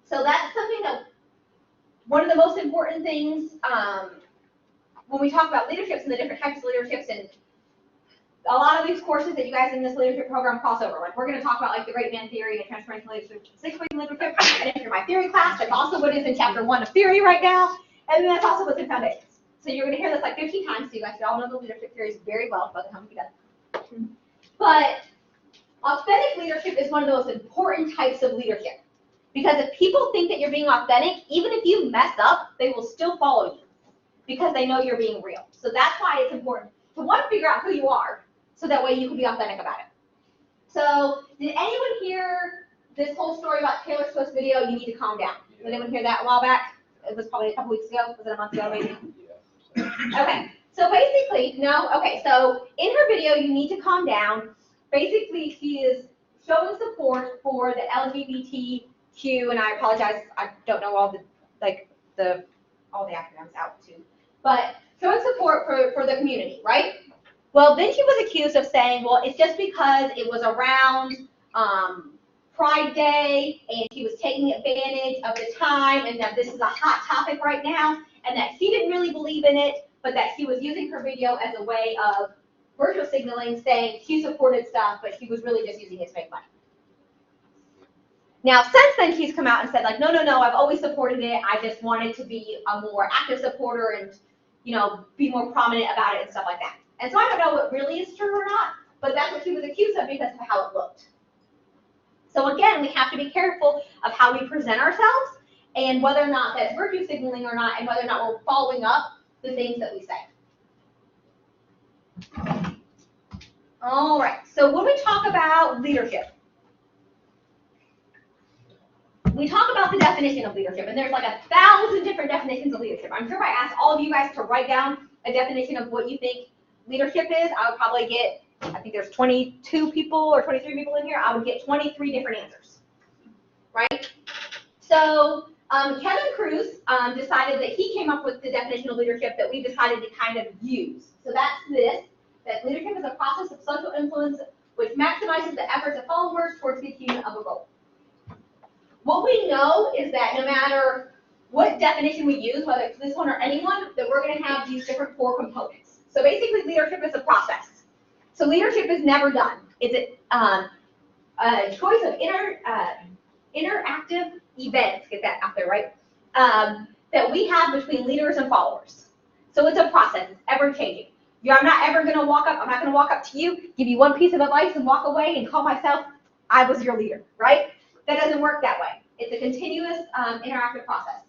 So that's something that, one of the most important things when we talk about leaderships and the different types of leaderships, and a lot of these courses that you guys in this leadership program cross over. Like we're going to talk about like the Great Man Theory and Transformational Leadership, 6-Week Leadership, and if you're my theory class, that's also what is in chapter 1 of theory right now, and then that's also what's in foundations. So you're going to hear this like 15 times, so you guys should all know the leadership theories very well by the time we get done. But authentic leadership is one of the most important types of leadership. Because if people think that you're being authentic, even if you mess up, they will still follow you because they know you're being real. So that's why it's important to want to figure out who you are so that way you can be authentic about it. So did anyone hear this whole story about Taylor Swift's video, You Need to Calm Down? Did anyone hear that a while back? It was probably a couple weeks ago. Was it a month ago maybe? Okay, so basically, no, okay, so in her video, You Need to Calm Down, basically she is showing support for the LGBTQ, and I apologize, I don't know all the, all the acronyms out too, but showing support for the community, right? Well, then she was accused of saying, well, it's just because it was around Pride Day, and she was taking advantage of the time, and that this is a hot topic right now, and that she didn't really believe in it, but that she was using her video as a way of virtual signaling, saying she supported stuff, but she was really just using it to make money. Now, since then, she's come out and said, like, no, I've always supported it. I just wanted to be a more active supporter and, you know, be more prominent about it and stuff like that. And so I don't know what really is true or not, but that's what she was accused of because of how it looked. So again, we have to be careful of how we present ourselves and whether or not that's virtue signaling or not, and whether or not we're following up the things that we say. All right, so when we talk about leadership, we talk about the definition of leadership, and there's like 1,000 different definitions of leadership. I'm sure if I asked all of you guys to write down a definition of what you think leadership is, I would probably get, I think there's 22 people or 23 people in here, I would get 23 different answers, right? So Kevin Cruz decided that he came up with the definition of leadership that we decided to kind of use. So that's this, that leadership is a process of social influence which maximizes the efforts of followers towards the achievement of a goal. What we know is that no matter what definition we use, whether it's this one or anyone, that we're going to have these different core components. So basically, leadership is a process. So leadership is never done. It's a choice of interactive events, get that out there, right, that we have between leaders and followers. So it's a process. It's ever-changing. I'm not ever going to walk up. I'm not going to walk up to you, give you one piece of advice, and walk away and call myself, I was your leader, right? That doesn't work that way. It's a continuous interactive process.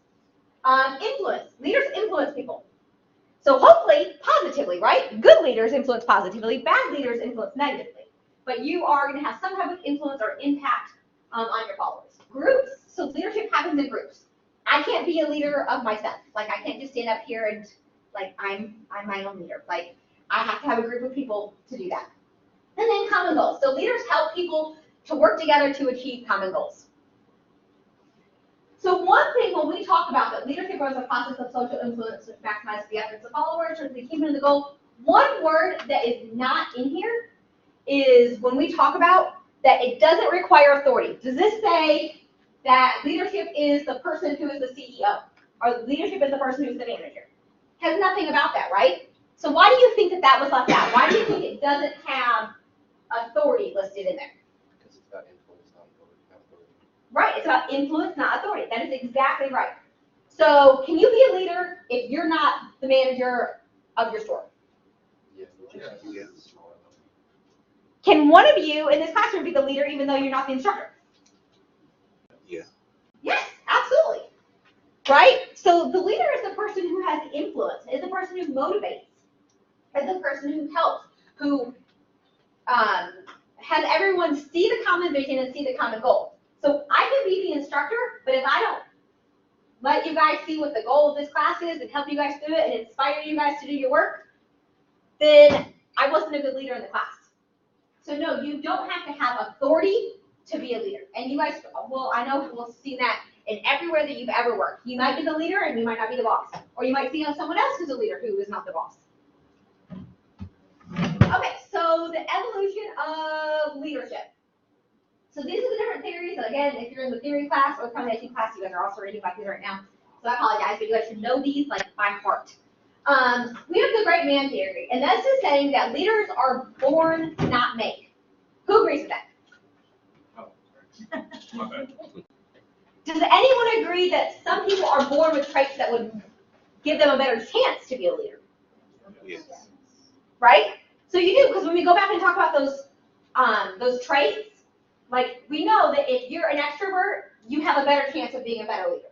Influence. Leaders influence people. So hopefully, positively, right? Good leaders influence positively. Bad leaders influence negatively. But you are going to have some type of influence or impact on your followers. Groups. So leadership happens in groups. I can't be a leader of myself. Like, I can't just stand up here and, like, I'm my own leader. Like, I have to have a group of people to do that. And then common goals. So leaders help people to work together to achieve common goals. So one thing when we talk about that leadership is a process of social influence which maximizes the efforts of followers towards the achievement of the goal, one word that is not in here is when we talk about that it doesn't require authority. Does this say that leadership is the person who is the CEO, or leadership is the person who's the manager? Has nothing about that, right? So why do you think that that was left out? Why do you think it doesn't have authority listed in there? Because it's about influence, not authority. Right, it's about influence, not authority. That is exactly right. So can you be a leader if you're not the manager of your store? Yeah. Can one of you in this classroom be the leader even though you're not the instructor? Yeah. Yes, absolutely. Right? So the leader is the person who has influence, is the person who motivates, is the person who helps, who has everyone see the common vision and see the common goal. So I can be the instructor, but if I don't let you guys see what the goal of this class is and help you guys do it and inspire you guys to do your work, then I wasn't a good leader in the class. So no, you don't have to have authority to be a leader. And you guys, well, I know we'll see that in everywhere that you've ever worked. You might be the leader and you might not be the boss. Or you might see someone else who's a leader who is not the boss. Okay, so the evolution of leadership. So these are the different theories. And again, if you're in the theory class or the foundation class, you guys are also reading about these right now. So I apologize, but you guys should know these like by heart. We have the great man theory, and that's just saying that leaders are born, not made. Who agrees with that? Oh, sorry. My bad. Does anyone agree that some people are born with traits that would give them a better chance to be a leader? Yes. Right? So you do, because when we go back and talk about those traits, like we know that if you're an extrovert, you have a better chance of being a better leader.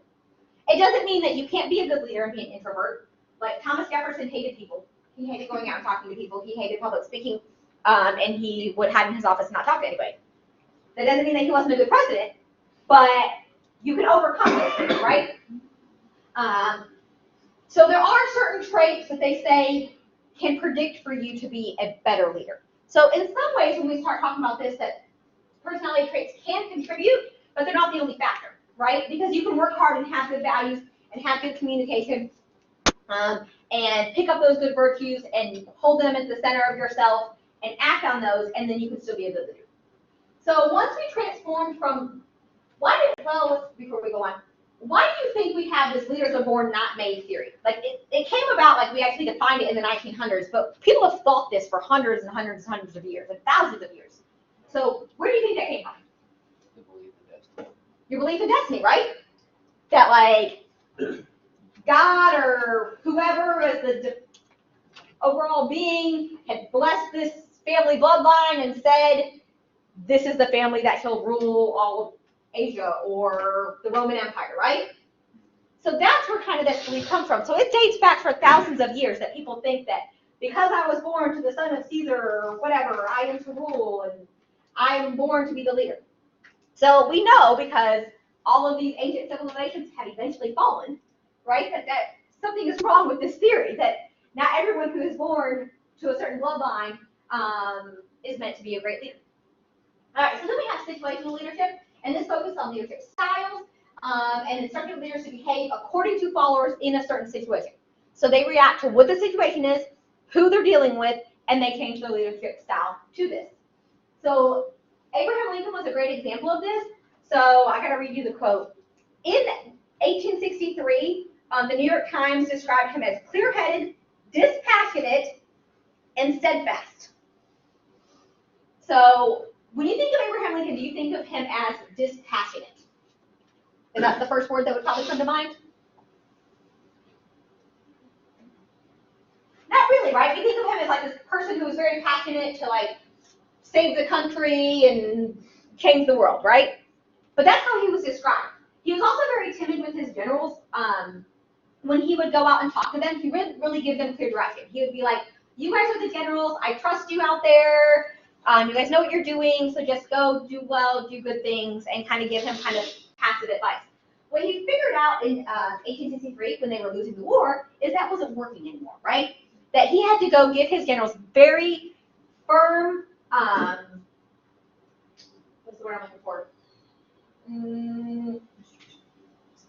It doesn't mean that you can't be a good leader and be an introvert. Like Thomas Jefferson hated people. He hated going out and talking to people. He hated public speaking, and he would hide in his office and not talk to anybody. That doesn't mean that he wasn't a good president, but you can overcome those things, right? So there are certain traits that they say can predict for you to be a better leader. So in some ways, when we start talking about this, that personality traits can contribute, but they're not the only factor, right? Because you can work hard and have good values and have good communication, and pick up those good virtues and hold them at the center of yourself and act on those, and then you can still be a good leader. So once we transformed from, before we go on, why do you think we have this leaders are born not made theory? Like it came about, like we actually defined it in the 1900s, but people have thought this for hundreds and hundreds and hundreds of years, like thousands of years. So where do you think that came from? The belief in destiny. Your belief in destiny, right? That like God or whoever is the overall being had blessed this family bloodline and said, this is the family that shall rule all of Asia or the Roman Empire, right? So that's where kind of this belief comes from. So it dates back for thousands of years that people think that because I was born to the son of Caesar or whatever, I am to rule and I am born to be the leader. So we know because all of these ancient civilizations have eventually fallen, right? That something is wrong with this theory, that not everyone who is born to a certain bloodline is meant to be a great leader. All right, so then we have situational leadership, and this focuses on leadership styles and instructing leaders to behave according to followers in a certain situation. So they react to what the situation is, who they're dealing with, and they change their leadership style to this. So Abraham Lincoln was a great example of this. So I got to read you the quote. In 1863, the New York Times described him as clear-headed, dispassionate, and steadfast. So when you think of Abraham Lincoln, do you think of him as dispassionate? Is that the first word that would probably come to mind? Not really, right? We think of him as like this person who is very passionate to like save the country and change the world, right? But that's how he was described. He was also very timid with his generals. When he would go out and talk to them, he wouldn't really give them clear direction. He would be like, you guys are the generals, I trust you out there, you guys know what you're doing, so just go do well, do good things, and kind of give him kind of passive advice. What he figured out in 1863, when they were losing the war, is that wasn't working anymore, right? That he had to go give his generals very firm, what's the word I'm looking for?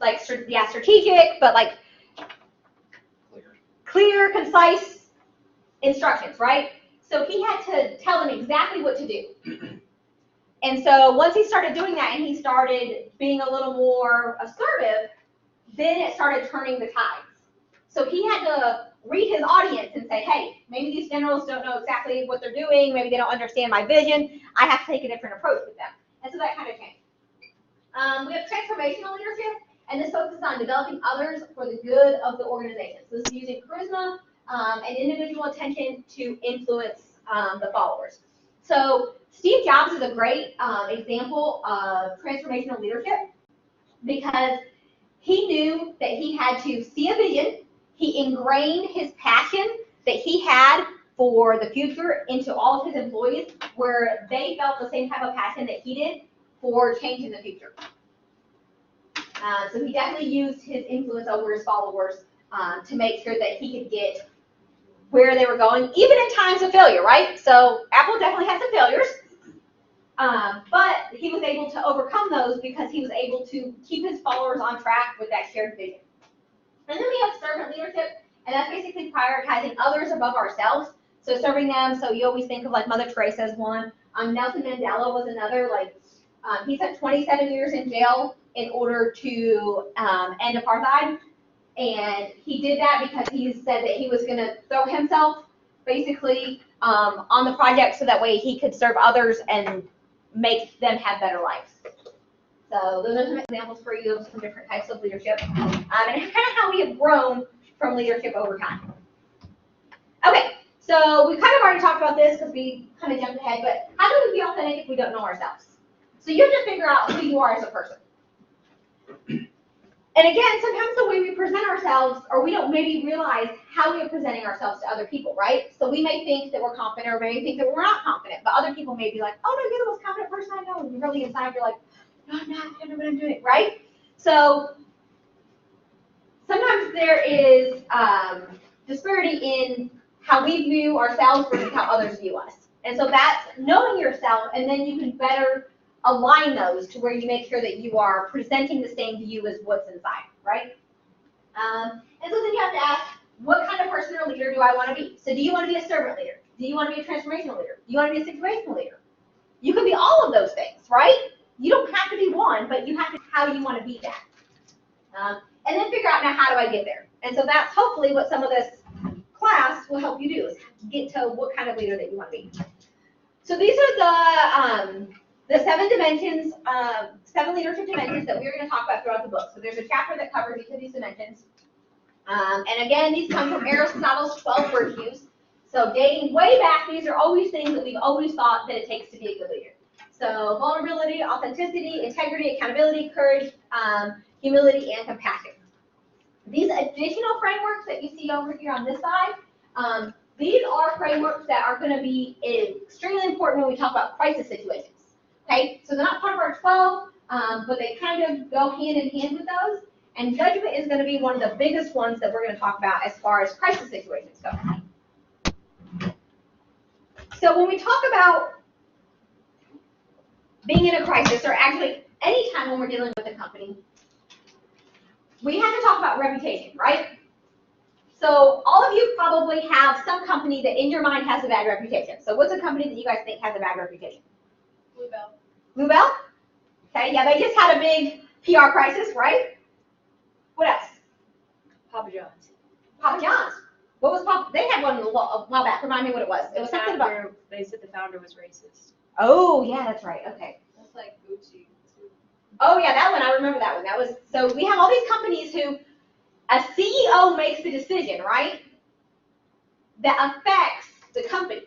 Like, yeah, strategic, but like clear, concise instructions, right? So he had to tell them exactly what to do. And so once he started doing that and he started being a little more assertive, then it started turning the tides. So he had to read his audience and say, hey, maybe these generals don't know exactly what they're doing, maybe they don't understand my vision, I have to take a different approach with them. And so that kind of changed. We have transformational leadership, and this focuses on developing others for the good of the organization. So this is using charisma and individual attention to influence the followers. So Steve Jobs is a great example of transformational leadership because he knew that he had to see a vision. He ingrained his passion that he had for the future into all of his employees, where they felt the same type of passion that he did for changing the future. So he definitely used his influence over his followers to make sure that he could get where they were going, even in times of failure, right? So Apple definitely had some failures, but he was able to overcome those because he was able to keep his followers on track with that shared vision. And then we have servant leadership, and that's basically prioritizing others above ourselves. So serving them, so you always think of like Mother Teresa as one. Nelson Mandela was another, he spent 27 years in jail in order to end apartheid. And he did that because he said that he was going to throw himself basically on the project so that way he could serve others and make them have better lives. So those are some examples for you of some different types of leadership and kind of how we have grown from leadership over time. Okay, so we kind of already talked about this because we kind of jumped ahead, but how do we be authentic if we don't know ourselves? So you have to figure out who you are as a person. And again, sometimes the way we present ourselves, or we don't maybe realize how we are presenting ourselves to other people, right? So we may think that we're confident, or maybe think that we're not confident, but other people may be like, oh no, you're the most confident person I know, and really inside you're like, no, I'm not, I don't know what I'm doing, right? So sometimes there is disparity in how we view ourselves versus how others view us. And so that's knowing yourself, and then you can better align those to where you make sure that you are presenting the same view as what's inside, right? And so then you have to ask, what kind of person or leader do I want to be? So do you want to be a servant leader? Do you want to be a transformational leader? Do you want to be a situational leader? You can be all of those things, right? You don't have to be one, but you have to how you want to be that. And then figure out, now how do I get there? And so that's hopefully what some of this class will help you do, is get to what kind of leader that you want to be. So these are the 7 dimensions, 7 leadership dimensions that we're going to talk about throughout the book. So there's a chapter that covers each of these dimensions. And again, these come from Aristotle's 12 virtues. So dating way back, these are always things that we've always thought that it takes to be a good leader. So vulnerability, authenticity, integrity, accountability, courage, humility, and compassion. These additional frameworks that you see over here on this side, these are frameworks that are going to be extremely important when we talk about crisis situations. Okay, so they're not part of our 12, but they kind of go hand in hand with those. And judgment is going to be one of the biggest ones that we're going to talk about as far as crisis situations go. So when we talk about being in a crisis, or actually any time when we're dealing with a company, we have to talk about reputation, right? So all of you probably have some company that in your mind has a bad reputation. So what's a company that you guys think has a bad reputation? Bluebell. Bluebell? Okay, yeah, they just had a big PR crisis, right? What else? Papa John's. Papa John's. What was Papa? They had one a while back. Remind me what it was. It was something about. They said the founder was racist. Oh, yeah, that's right. Okay. That's like Gucci too. Oh, yeah, that one. I remember that one. That was, so we have all these companies who a CEO makes the decision, right? That affects the company.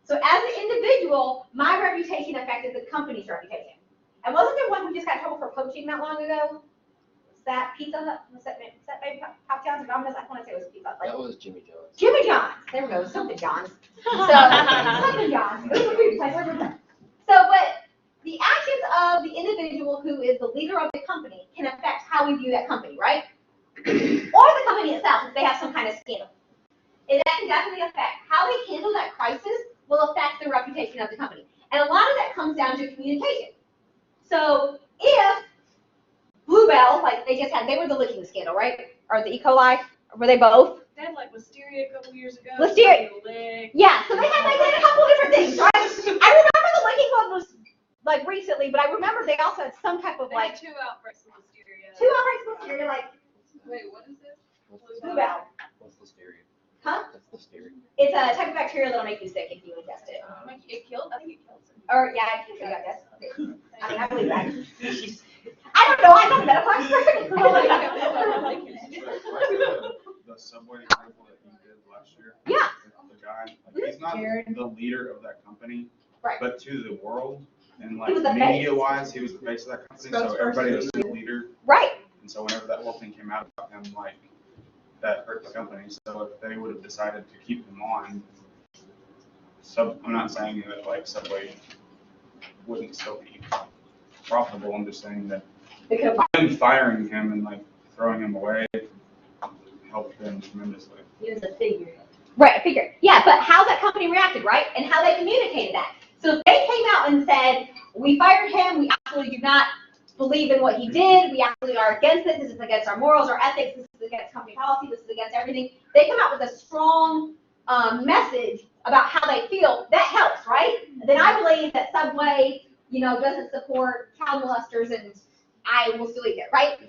So as an individual, my reputation affected the company's reputation. And wasn't there one who just got in trouble for poaching not long ago? Was that Pizza Hut? Was that maybe Papa John's or Domino's? I want to say it was Pizza Hut. That was Jimmy John's. Jimmy John's. There we go. Something John's. So something John's. It was a food place. I remember. So, but the actions of the individual who is the leader of the company can affect how we view that company, right? Or the company itself, if they have some kind of scandal. And that can definitely affect how they handle that crisis, will affect the reputation of the company. And a lot of that comes down to communication. So if Bluebell, like they just had, they were the licking scandal, right? Or the E. coli, were they both? They had like Listeria a couple years ago. Listeria. Lick. Yeah, so they had a couple different things, right? I remember the licking one was like recently, but I remember they also had some type of They like had 2 outbreaks of Listeria. 2 outbreaks of Listeria, like Wait, what is this? Bluebell. What's Listeria? Huh? What's Listeria? It's a type of bacteria that'll make you sick if you ingest it. It killed. I think it killed some. Or yeah, I think so, I guess. I mean, I believe that. I don't know. I'm not a medical expert. The subway example that you did last year. Yeah. The guy, like, he's not the leader of that company, Right. but to the world and like He was the face. media-wise, he was the face of that company. So Spokesperson. everybody was the leader. Right. And so whenever that whole thing came out about him, like, that hurt the company. So if they would have decided to keep him on, I'm not saying that like Subway wouldn't still be profitable. I'm just saying that They could have. Them firing him and like throwing him away helped them tremendously. He was a figure. Right, I figured. Yeah, but how that company reacted, right? And how they communicated that. So if they came out and said, we fired him, we absolutely do not believe in what he did, we absolutely are against this is against our morals, our ethics, this is against company policy, this is against everything. They come out with a strong message about how they feel, that helps, right? Then I believe that Subway, doesn't support child molesters and I will still eat it, right?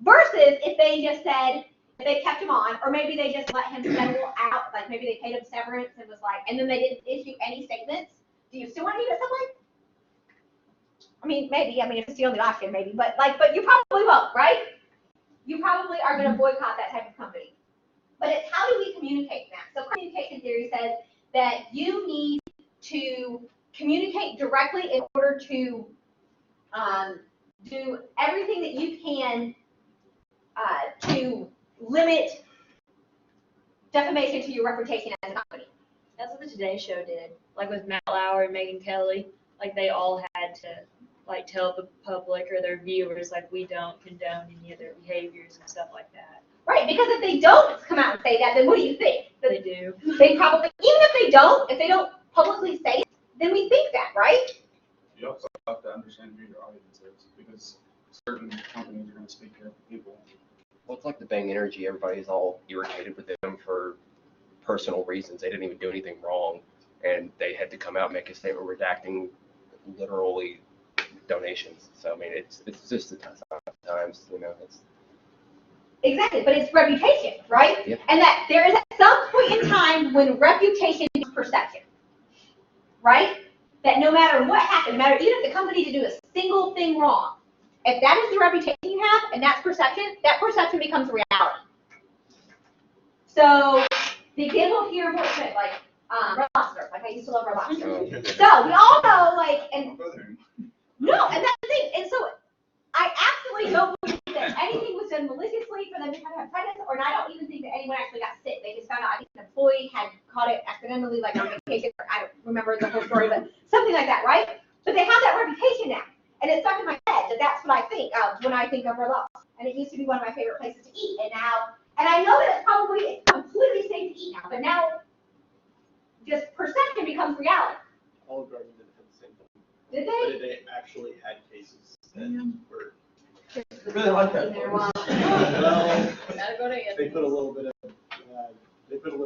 Versus if they just said, they kept him on, or maybe they just let him settle out, like maybe they paid him severance and was like, and then they didn't issue any statements. Do you still want to eat at Subway? I mean, maybe, if it's the only option, maybe, but you probably won't, right? You probably are going to boycott that type of company. But it's how do we communicate that? So communication theory says that you need to communicate directly in order to do everything that you can to limit defamation to your reputation as a company. That's what the Today Show did, like with Matt Lauer and Megyn Kelly. Like they all had to like tell the public or their viewers like we don't condone any of their behaviors and stuff like that. Right, because if they don't come out and say that, then what do you think? They do. They probably, even if they don't publicly say it, then we think that, right? You also have to understand who your audience is because certain companies are going to speak to people. Well, it's like the Bang Energy. Everybody's all irritated with them for personal reasons. They didn't even do anything wrong, and they had to come out and make a statement redacting literally donations. So I mean, it's just the times, It's Exactly, but it's reputation, right? Yep. And that there is at some point in time when reputation is perception, right? That no matter what happens, no matter even if the company did do a single thing wrong, if that is the reputation you have and that's perception, that perception becomes reality. So the example here was like Red Lobster, like I used to love Red Lobster. So we all know, and that's the thing. And so I absolutely don't believe that anything was done maliciously for them to have prejudice, or I don't even think that anyone actually got sick. They just found out, I think an employee had caught it accidentally, like on vacation, or I don't remember the whole story, but something like that, right? But they have that reputation now. And it's stuck in my head that that's what I think of when I think of Red Lobster. And it used to be one of my favorite places to eat. And I know that it's completely safe to eat now, but now just perception becomes reality. Olive Garden did have the same thing. Did they? But they actually had cases that were, I really like that. Well, Gotta go to they put a little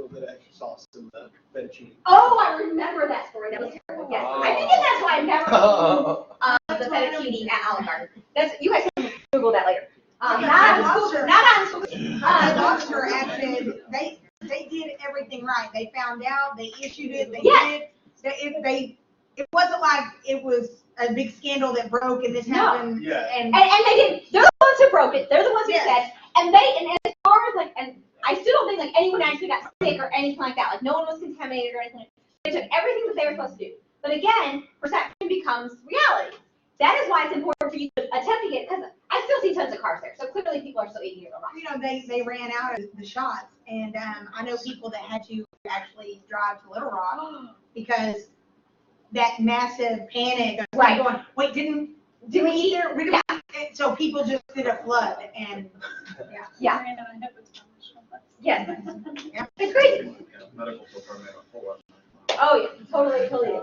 bit of extra sauce in the fettuccine. Oh, I remember that story. That was terrible. Yes. I think that's why I've never eaten the fettuccine at Olive Garden. You guys can Google that later. Not on school. Lobster acted, they did everything right. They found out, they issued it, they did. It wasn't like it was a big scandal that broke and this happened. Yeah. And they didn't. They're the ones who broke it. They're the ones who said. And as far as and I still don't think anyone actually got sick or anything like that. Like no one was contaminated or anything. They took everything that they were supposed to do. But again, perception becomes reality. That is why it's important for you to attempt to get, because I still see tons of cars there. So clearly people are still eating it a lot. they ran out of the shots, and I know people that had to actually drive to Little Rock because that massive panic of Right. going, wait, did we eat there? So people just did a flood, and Yeah. Yes. It's crazy. Medical people made a whole lot. Oh, yeah, totally.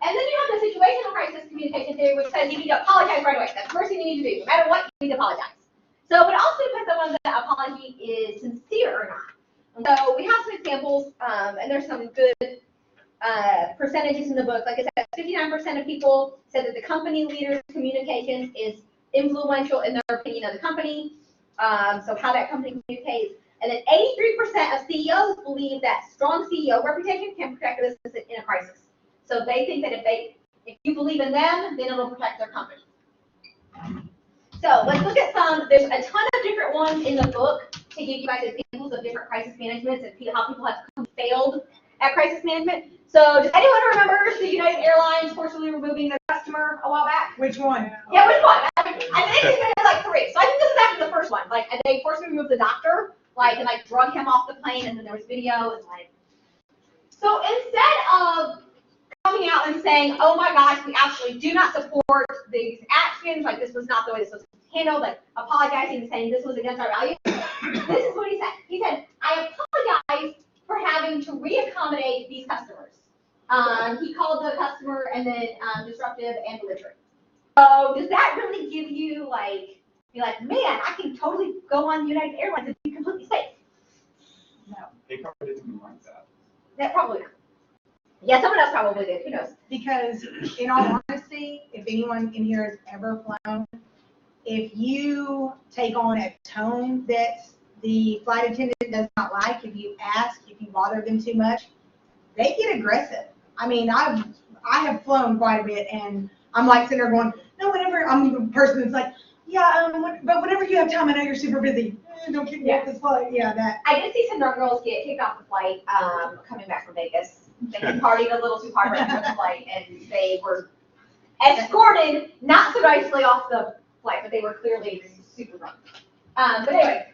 And then you have the situational crisis communication theory, which says you need to apologize right away. That's the first thing you need to do. No matter what, you need to apologize. So it also depends on whether the apology is sincere or not. So we have some examples, and there's some good percentages in the book. Like I said, 59% of people said that the company leader's communications is influential in their opinion of the company. So how that company communicates. And then 83% of CEOs believe that strong CEO reputation can protect a business in a crisis. So they think that if you believe in them, then it'll protect their company. So let's look at there's a ton of different ones in the book to give you guys examples of different crisis managements and how people have failed at crisis management. So does anyone remember the United Airlines forcibly removing their customer a while back? which one? Yeah, which one? I think it's like 3. So I think this is after the first one. And they forcibly removed the doctor, and drug him off the plane, and then there was video, and So instead of coming out and saying, oh my gosh, we absolutely do not support these actions, like this was not the way this was handled, like apologizing and saying this was against our values. This is what he said. He said, I apologize for having to re-accommodate these customers. He called the customer and then disruptive and belligerent. So does that really give you like, be like, man, I can totally go on United Airlines and be completely safe? No. They probably didn't even like that. That probably not. Yeah, someone else probably did, who knows? Because in all honesty, if anyone in here has ever flown, if you take on a tone that the flight attendant does not like, if you ask, if you bother them too much, they get aggressive. I mean, I have flown quite a bit, and I'm like sitting there going, no, whenever I'm the person that's like, yeah, but whenever you have time, I know you're super busy. Don't kick me off this flight. Yeah, that. I did see some drunk girls get kicked off the flight coming back from Vegas. They had partied a little too hard right before the flight, and they were escorted not so nicely off the flight, but they were clearly super drunk. But anyway,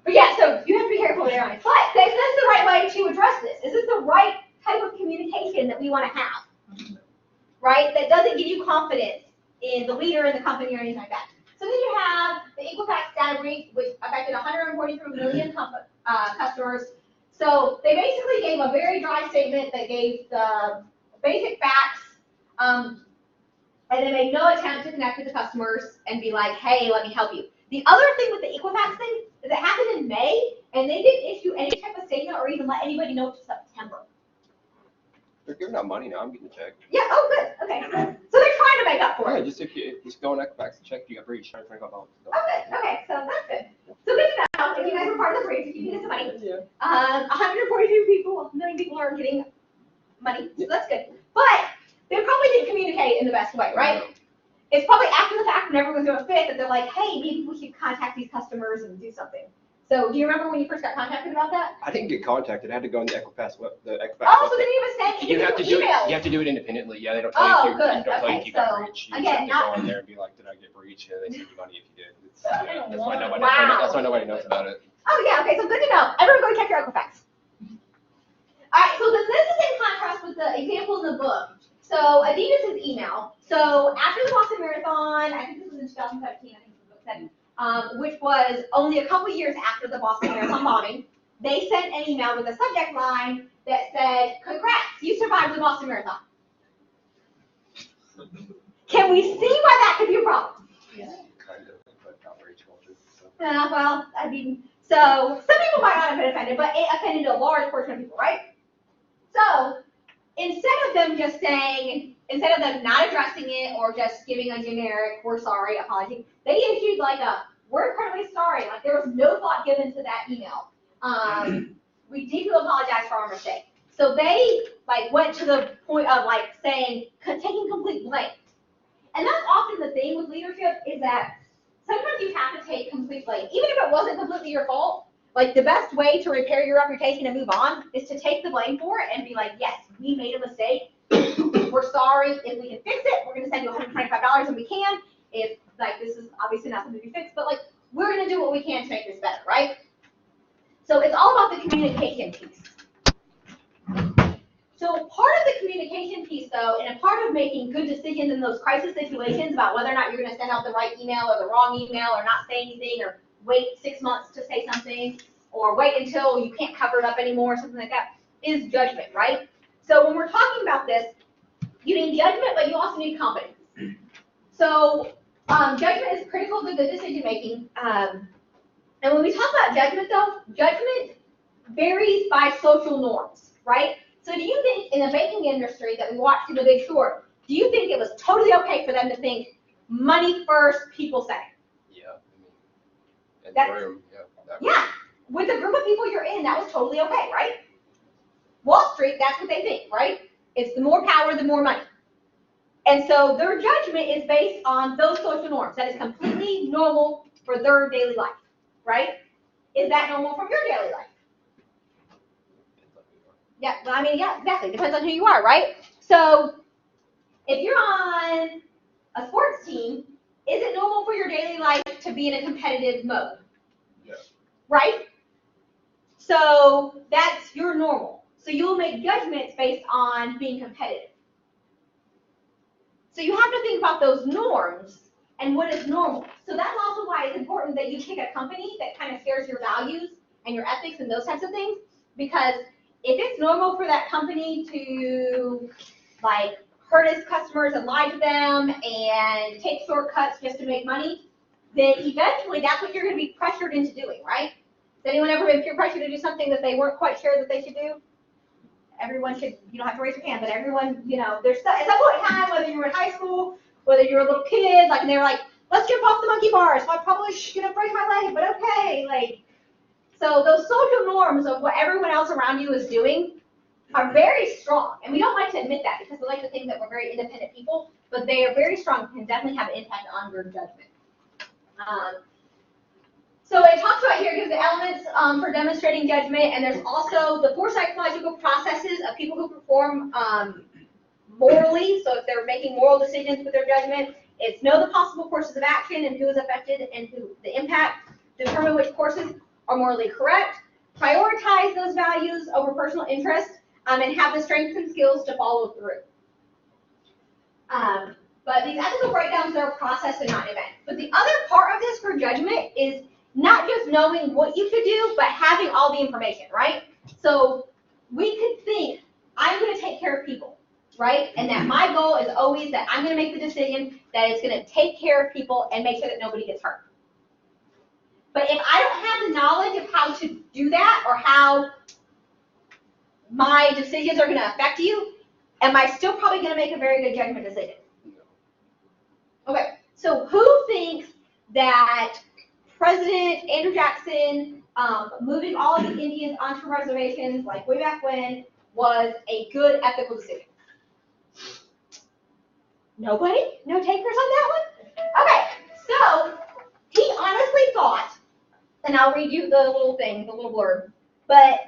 but yeah, so you have to be careful with airlines. But is this the right way to address this? Is this the right type of communication that we want to have? Right? That doesn't give you confidence in the leader in the company or anything like that. So then you have the Equifax data breach, which affected 143 million customers. So they basically gave a very dry statement that gave the basic facts, and they made no attempt to connect with the customers and be like, hey, let me help you. The other thing with the Equifax thing is it happened in May, and they didn't issue any type of statement or even let anybody know until September. They're giving out money now. I'm getting a check. Yeah, oh, good. Okay. So they're trying to make up for Yeah, it. just if you go on Equifax and check, you got breached. $25. Oh, good. Okay, so that's good. So good to know if you guys were part of the breach, if you needed some money. Yeah. 142 million people are getting money, so that's good. But they probably didn't communicate in the best way, right? It's probably after the fact when everyone's doing fit that they're like, hey, maybe we should contact these customers and do something. So do you remember when you first got contacted about that? I didn't get contacted. I had to go on the Equifax Oh, so website. then you were saying You have to do it. emails. You have to do it independently. Yeah, they don't tell you if you, good. they don't tell you if you got breached. You just have again, to go on there and be like, did I get breached? And they send you money if you did. That's why nobody. Wow. That's why nobody knows about it. Oh, yeah, okay, so good to know. Everyone go check your Equifax. All right, so then this is in contrast with the example in the book. So Adidas' email. So after the Boston Marathon, I think this was in 2017, I think the book said, which was only a couple years after the Boston Marathon bombing, they sent an email with a subject line that said, congrats, you survived the Boston Marathon. Can we see why that could be a problem? Kind of, but not very culture. So. Well, I mean, so some people might not have been offended, but it offended a large portion of people, right? So instead of them just saying, instead of them not addressing it or just giving a generic, we're sorry, apology, they issued like a, we're incredibly sorry, like there was no thought given to that email. We deeply apologize for our mistake. So they like went to the point of like saying, taking complete blame. And that's often the thing with leadership is that sometimes you have to take complete blame. Even if it wasn't completely your fault, like the best way to repair your reputation and move on is to take the blame for it and be like, yes, we made a mistake. We're sorry. If we can fix it, we're going to send you $125 if we can. If like this is obviously not something to be fixed, but like we're going to do what we can to make this better, right? So it's all about the communication piece. So part of the communication piece, though, and a part of making good decisions in those crisis situations about whether or not you're going to send out the right email or the wrong email or not say anything or wait 6 months to say something or wait until you can't cover it up anymore or something like that, is judgment, right? So when we're talking about this, you need judgment, but you also need competence. So judgment is critical to good decision making. And when we talk about judgment, though, judgment varies by social norms, right? So do you think in the banking industry that we watched in The Big Short, do you think it was totally okay for them to think money first, people second? Yeah, I mean, in the room, Yeah, with the group of people you're in, that was totally okay, right? Wall Street, that's what they think, right? It's the more power, the more money. And so their judgment is based on those social norms. That is completely normal for their daily life, right? Is that normal from your daily life? Yeah, well, I mean, yeah, exactly. Depends on who you are, right? So if you're on a sports team, is it normal for your daily life to be in a competitive mode? Yes. Right? So that's your normal. So you'll make judgments based on being competitive. So you have to think about those norms and what is normal. So that's also why it's important that you pick a company that kind of shares your values and your ethics and those types of things. Because if it's normal for that company to like hurt its customers and lie to them and take shortcuts just to make money, then eventually that's what you're going to be pressured into doing, right? Has anyone ever been peer pressured to do something that they weren't quite sure that they should do? Everyone should, you don't have to raise your hand, but everyone, you know, there's at some point in time, whether you were in high school, whether you were a little kid, like, and they were like, let's jump off the monkey bars. So I'm probably gonna break my leg, but okay, like, so those social norms of what everyone else around you is doing are very strong, and we don't like to admit that because we like to think that we're very independent people, but they are very strong and can definitely have an impact on your judgment. So it talks about here, gives the elements for demonstrating judgment, and there's also the 4 psychological processes of people who perform morally. So if they're making moral decisions with their judgment, it's know the possible courses of action and who is affected and who the impact, determine which courses are morally correct, prioritize those values over personal interest, and have the strengths and skills to follow through. But these ethical breakdowns are a process and not an event. But the other part of this for judgment is not just knowing what you should do, but having all the information, right? So we could think, I'm going to take care of people, right? And that my goal is always that I'm going to make the decision that it's going to take care of people and make sure that nobody gets hurt. But if I don't have the knowledge of how to do that or how my decisions are going to affect you, am I still probably going to make a very good judgment decision? Okay, so who thinks that President Andrew Jackson moving all of the Indians onto reservations, like way back when, was a good ethical decision? Nobody? No takers on that one? Okay, so he honestly thought, and I'll read you the little thing, the little blurb, but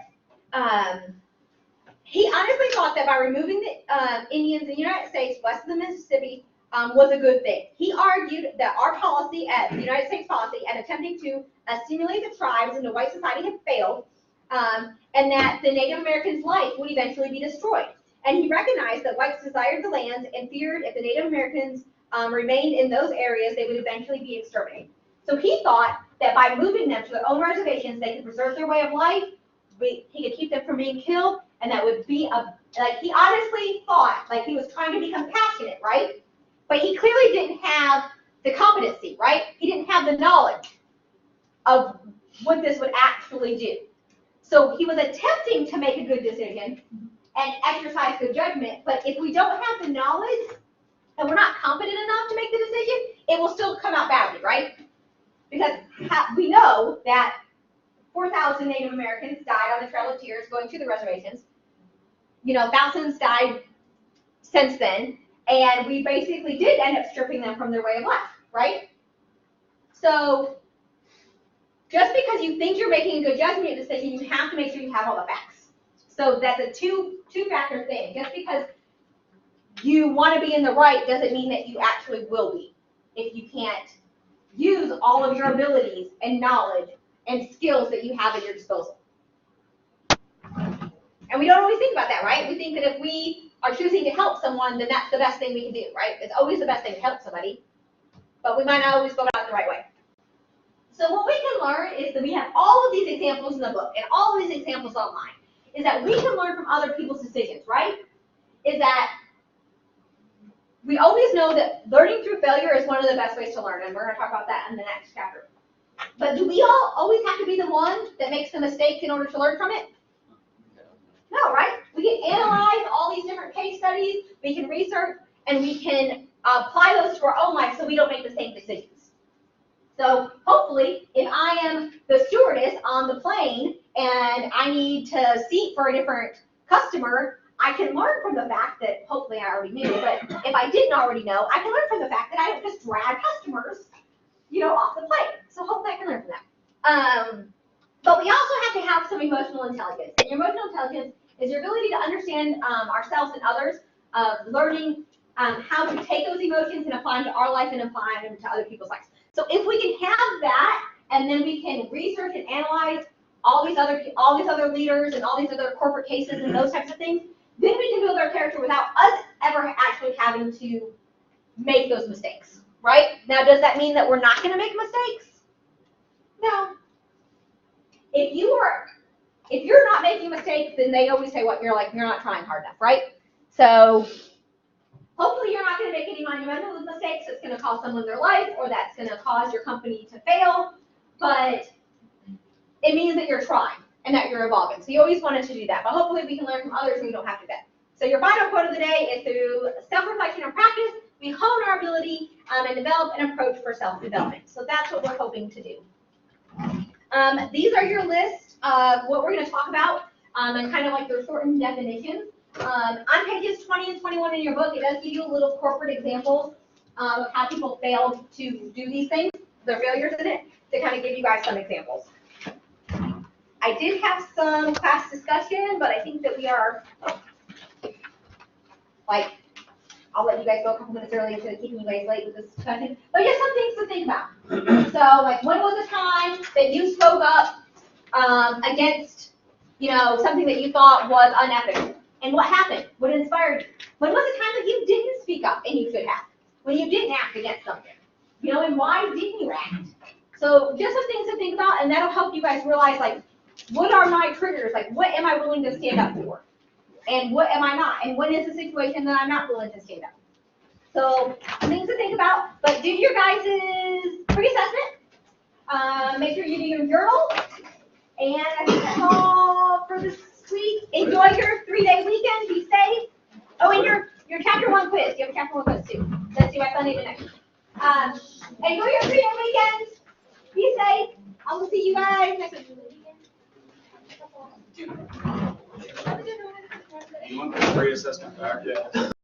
he honestly thought that by removing the Indians in the United States west of the Mississippi was a good thing. He argued that our policy, the United States policy, at attempting to assimilate the tribes into white society had failed, and that the Native Americans' life would eventually be destroyed. And he recognized that whites desired the lands and feared if the Native Americans remained in those areas, they would eventually be exterminated. So he thought that by moving them to their own reservations, they could preserve their way of life, he could keep them from being killed, and that would be he honestly thought, like he was trying to be compassionate, right? But he clearly didn't have the competency, right? He didn't have the knowledge of what this would actually do. So he was attempting to make a good decision and exercise good judgment, but if we don't have the knowledge and we're not competent enough to make the decision, it will still come out badly, right? Because we know that 4,000 Native Americans died on the Trail of Tears going to the reservations. You know, thousands died since then. And we basically did end up stripping them from their way of life, right? So just because you think you're making a good judgment decision, you have to make sure you have all the facts. So that's a two-factor thing. Just because you want to be in the right doesn't mean that you actually will be if you can't use all of your abilities and knowledge and skills that you have at your disposal. And we don't always think about that, right? We think that if we are choosing to help someone, then that's the best thing we can do, right? It's always the best thing to help somebody, but we might not always go about it the right way. So what we can learn is that we have all of these examples in the book and all of these examples online, is that we can learn from other people's decisions, right? Is that we always know that learning through failure is one of the best ways to learn, and we're going to talk about that in the next chapter. But do we all always have to be the one that makes the mistake in order to learn from it? No, right? We can analyze all these different case studies, we can research, and we can apply those to our own life so we don't make the same decisions. So hopefully, if I am the stewardess on the plane and I need to seat for a different customer, I can learn from the fact that hopefully I already knew, but if I didn't already know, I can learn from the fact that I don't just drag customers, you know, off the plane. So hopefully I can learn from that. But we also have to have some emotional intelligence. And your emotional intelligence is your ability to understand ourselves and others, learning how to take those emotions and apply them to our life and apply them to other people's lives. So if we can have that, and then we can research and analyze all these other leaders and all these other corporate cases and those types of things, then we can build our character without us ever actually having to make those mistakes, right? Now, does that mean that we're not gonna make mistakes? No. If you're not making mistakes, then they always say what you're not trying hard enough, right? So hopefully you're not gonna make any monumental mistakes that's gonna cost someone their life or that's gonna cause your company to fail, but it means that you're trying and that you're evolving. So you always wanted to do that, but hopefully we can learn from others and we don't have to do that. So your final quote of the day is through self-reflection and practice, we hone our ability and develop an approach for self-development. So that's what we're hoping to do. These are your list of what we're going to talk about and kind of like their shortened definitions. On pages 20 and 21 in your book, it does give you a little corporate examples of how people failed to do these things, their failures in it, to kind of give you guys some examples. I did have some class discussion, but I think that we are, I'll let you guys go a couple minutes early instead of keeping you guys late with this discussion. But just some things to think about. So, when was the time that you spoke up against, something that you thought was unethical? And what happened? What inspired you? When was the time that you didn't speak up and you should have? When you didn't act against something? And why didn't you act? So, just some things to think about, and that'll help you guys realize, what are my triggers? What am I willing to stand up for? And what am I not? And what is the situation that I'm not willing to stand up? So, things to think about, but do your guys' pre-assessment. Make sure you do your journal. And I think that's all for this week. Enjoy your 3-day weekend. Be safe. Oh, and your chapter 1 quiz. You have a chapter 1 quiz too. Let's see by Sunday the next week. Enjoy your 3-day weekend. Be safe. I will see you guys next week. You want the free assessment back yet?